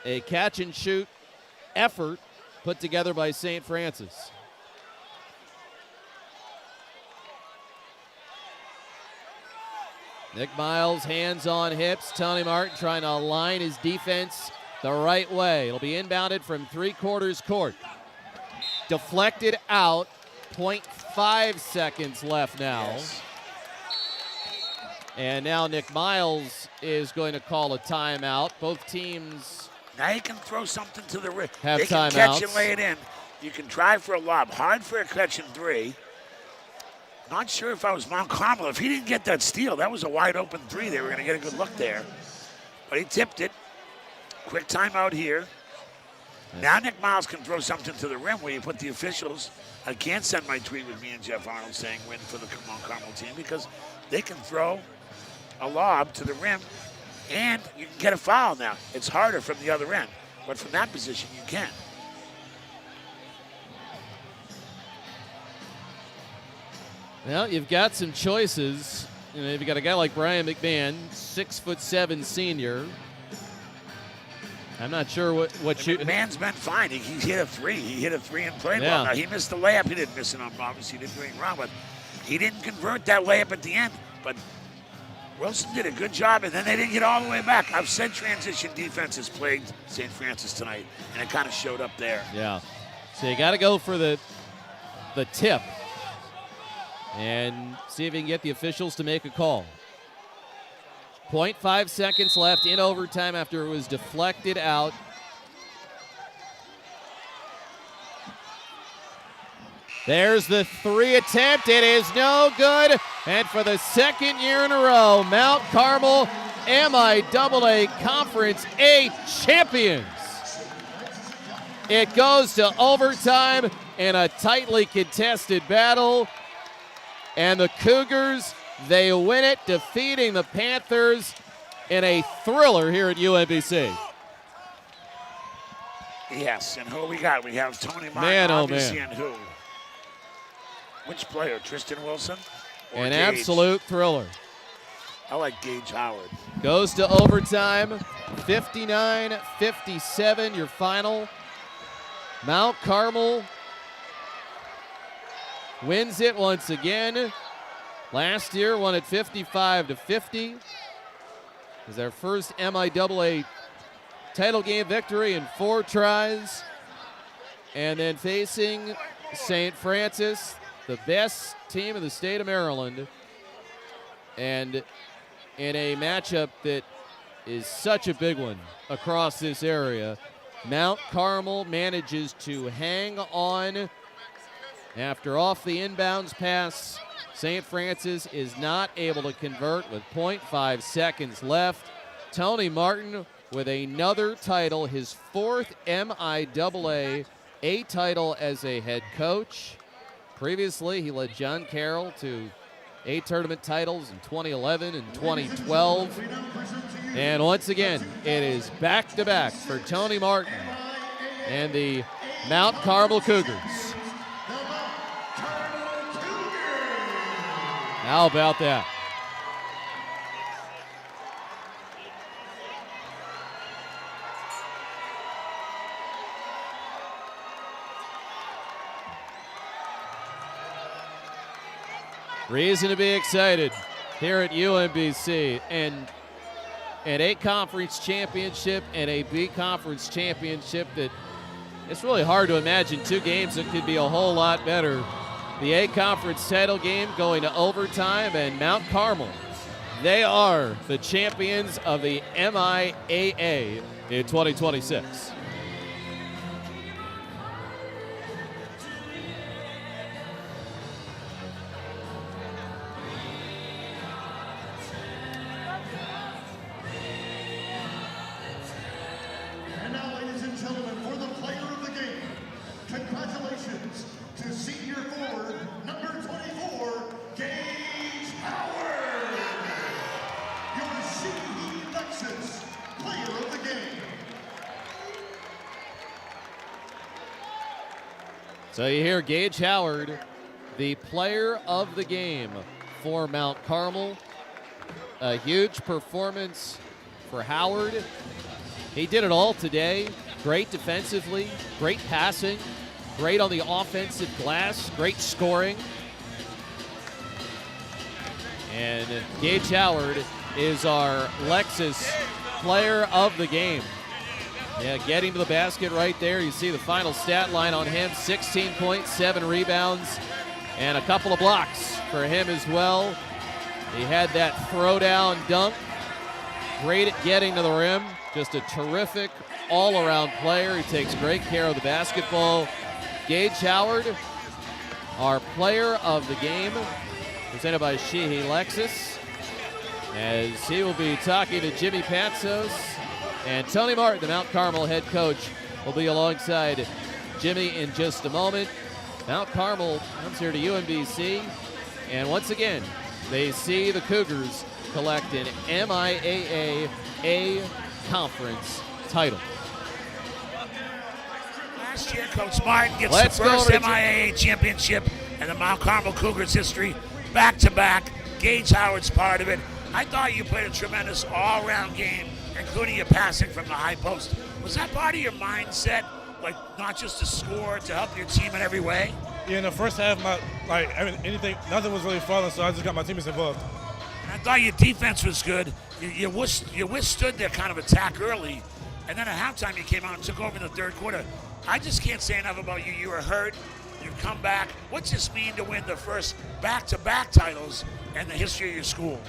a catch and shoot effort put together by St. Francis. Nick Miles, hands on hips. Tony Martin trying to align his defense the right way. It'll be inbounded from three-quarters court. Deflected out. 0.5 seconds left now. Yes. And now Nick Miles is going to call a timeout. Both teams Now you can throw something to the rim. have They can timeouts. catch and lay it in. You can try for a lob. Hard for a catch and three. Not sure if I was Mount Carmel. If he didn't get that steal, that was a wide open three. They were going to get a good look there. But he tipped it. Quick timeout here. Now Nick Miles can throw something to the rim where you put the officials. I can't send my tweet with me and Jeff Arnold saying win for the Mount Carmel team because they can throw a lob to the rim and you can get a foul now. It's harder from the other end, but from that position you can. Well, you've got some choices. You know, you've got a guy like Brian McMahon, 6'7" senior. I'm not sure what you. McMahon's been fine. He hit a three. He hit a three and played Yeah. well. Now he missed the layup. He didn't miss it on obviously he didn't do anything wrong, but he didn't convert that layup at the end. But Wilson did a good job, and then they didn't get all the way back. I've said transition defense has plagued St. Francis tonight, and it kind of showed up there. Yeah. So you got to go for the tip. and see if he can get the officials to make a call. 0.5 seconds left in overtime after it was deflected out. There's the 3 attempt. It is no good. And for the second year in a row, Mount Carmel MIAA Conference A champions. It goes to overtime in a tightly contested battle. And the Cougars, they win it, defeating the Panthers in a thriller here at UMBC. Yes, and who we got? We have Tony Martin, Man, oh obviously, man. and who? Which player? Tristan Wilson? Or An Gage? absolute thriller. I like Gage Howard. Goes to overtime, 59-57, your final. Mount Carmel wins it once again. Last year won it 55-50. It was their first MIAA title game victory in 4 tries. And then facing St. Francis, the best team in the state of Maryland. And in a matchup that is such a big one across this area, Mount Carmel manages to hang on after off the inbounds pass. St. Francis is not able to convert with 0.5 seconds left. Tony Martin with another title, his 4th MIAA A title as a head coach. Previously, he led John Carroll to A tournament titles in 2011 and 2012. And once again, it is back-to-back for Tony Martin and the Mount Carmel Cougars. How about that? Reason to be excited here at UMBC, and an A conference championship and a B conference championship that it's really hard to imagine 2 games that could be a whole lot better. The A conference title game going to overtime, and Mount Carmel, they are the champions of the MIAA in 2026. And now, ladies and gentlemen, for the player of the game, congratulations to senior forward number 24, Gage Howard, your CE Lexus player of the game. So you hear Gage Howard, the player of the game for Mount Carmel. A huge performance for Howard. He did it all today. Great defensively, great passing, great on the offensive glass, great scoring. And Gage Howard is our Lexus player of the game. Yeah, getting to the basket right there. You see the final stat line on him, 16.7 rebounds and a couple of blocks for him as well. He had that throwdown dunk. Great at getting to the rim. Just a terrific all-around player. He takes great care of the basketball. Gage Howard, our player of the game, presented by Sheehy Lexus, as he will be talking to Jimmy Patsos. And Tony Martin, the Mount Carmel head coach, will be alongside Jimmy in just a moment. Mount Carmel comes here to UMBC, and once again, they see the Cougars collect an MIAA A conference title. Last year, Coach Martin gets Let's the go first over to MIAA championship in the Mount Carmel Cougars history, back-to-back. Gage Howard's part of it. I thought you played a tremendous all-around game, including your passing from the high post. Was that part of your mindset, like not just to score, to help your team in every way? Yeah, in the first half, nothing was really falling, so I just got my teammates involved. And I thought your defense was good. You withstood their kind of attack early, and then at halftime you came out and took over in the third quarter. I just can't say enough about you. You were hurt. You come back. What's this mean to win the first back-to-back titles in the history of your school?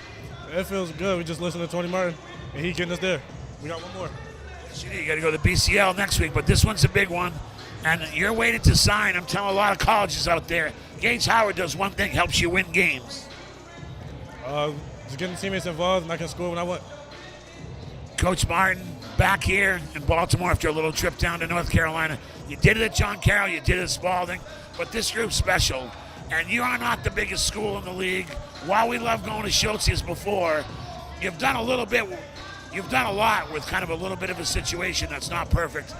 It feels good. We just listened to Tony Martin, and he getting us there. We got one more. Yes, you do. You got to go to the BCL next week, but this one's a big one. And you're waiting to sign. I'm telling a lot of colleges out there, Gage Howard does one thing, helps you win games. Just getting teammates involved, and I can score when I want. Coach Martin back here in Baltimore after a little trip down to North Carolina. You did it at John Carroll, you did it at Spalding, but this group's special. And you are not the biggest school in the league. While we love going to Schultz as before, you've done a little bit, you've done a lot with kind of a little bit of a situation that's not perfect.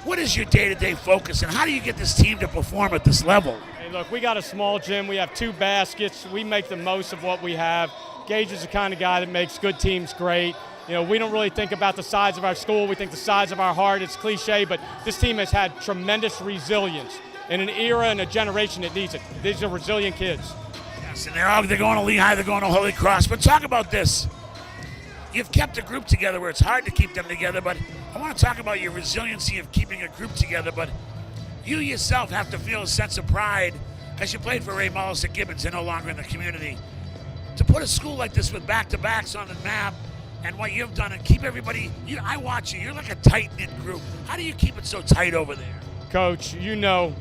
What is your day-to-day focus, and how do you get this team to perform at this level? Hey, look, we got a small gym. We have 2 baskets. We make the most of what we have. Gage is the kind of guy that makes good teams great. You know, we don't really think about the size of our school. We think the size of our heart. It's cliche, but this team has had tremendous resilience in an era and a generation that needs it. These are resilient kids. Yes, and they're going to Lehigh, they're going to Holy Cross. But talk about this. You've kept a group together where it's hard to keep them together, but I want to talk about your resiliency of keeping a group together, but you yourself have to feel a sense of pride as you played for Ray Mullis at Gibbons and no longer in the community. To put a school like this with back-to-backs on the map and what you've done and keep everybody, I watch you, you're like a tight-knit group. How do you keep it so tight over there? Coach, you know,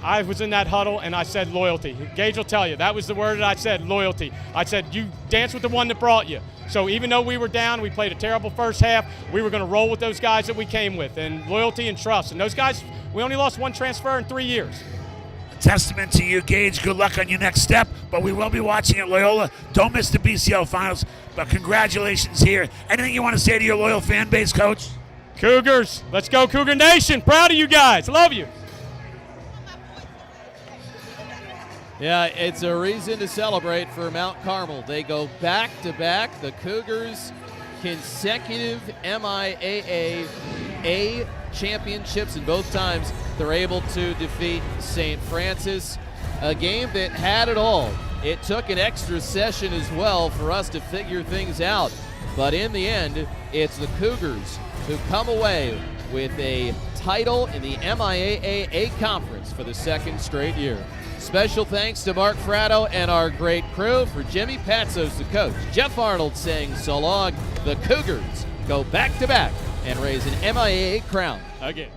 I was in that huddle and I said loyalty. Gage will tell you, that was the word that I said, loyalty. I said, you dance with the one that brought you. So even though we were down, we played a terrible first half, we were going to roll with those guys that we came with, and loyalty and trust. And those guys, we only lost 1 transfer in 3 years. A testament to you, Gage. Good luck on your next step, but we will be watching at Loyola. Don't miss the BCL Finals, but congratulations here. Anything you want to say to your loyal fan base, Coach? Cougars, let's go Cougar Nation. Proud of you guys. Love you. Yeah, it's a reason to celebrate for Mount Carmel. They go back-to-back. The Cougars' consecutive MIAA A championships, and both times they're able to defeat St. Francis. A game that had it all. It took an extra session as well for us to figure things out. But in the end, it's the Cougars who come away with a title in the MIAA A Conference for the 2nd straight year. Special thanks to Mark Fratto and our great crew. For Jimmy Patsos, the coach, Jeff Arnold saying so long. The Cougars go back-to-back and raise an MIAA crown again.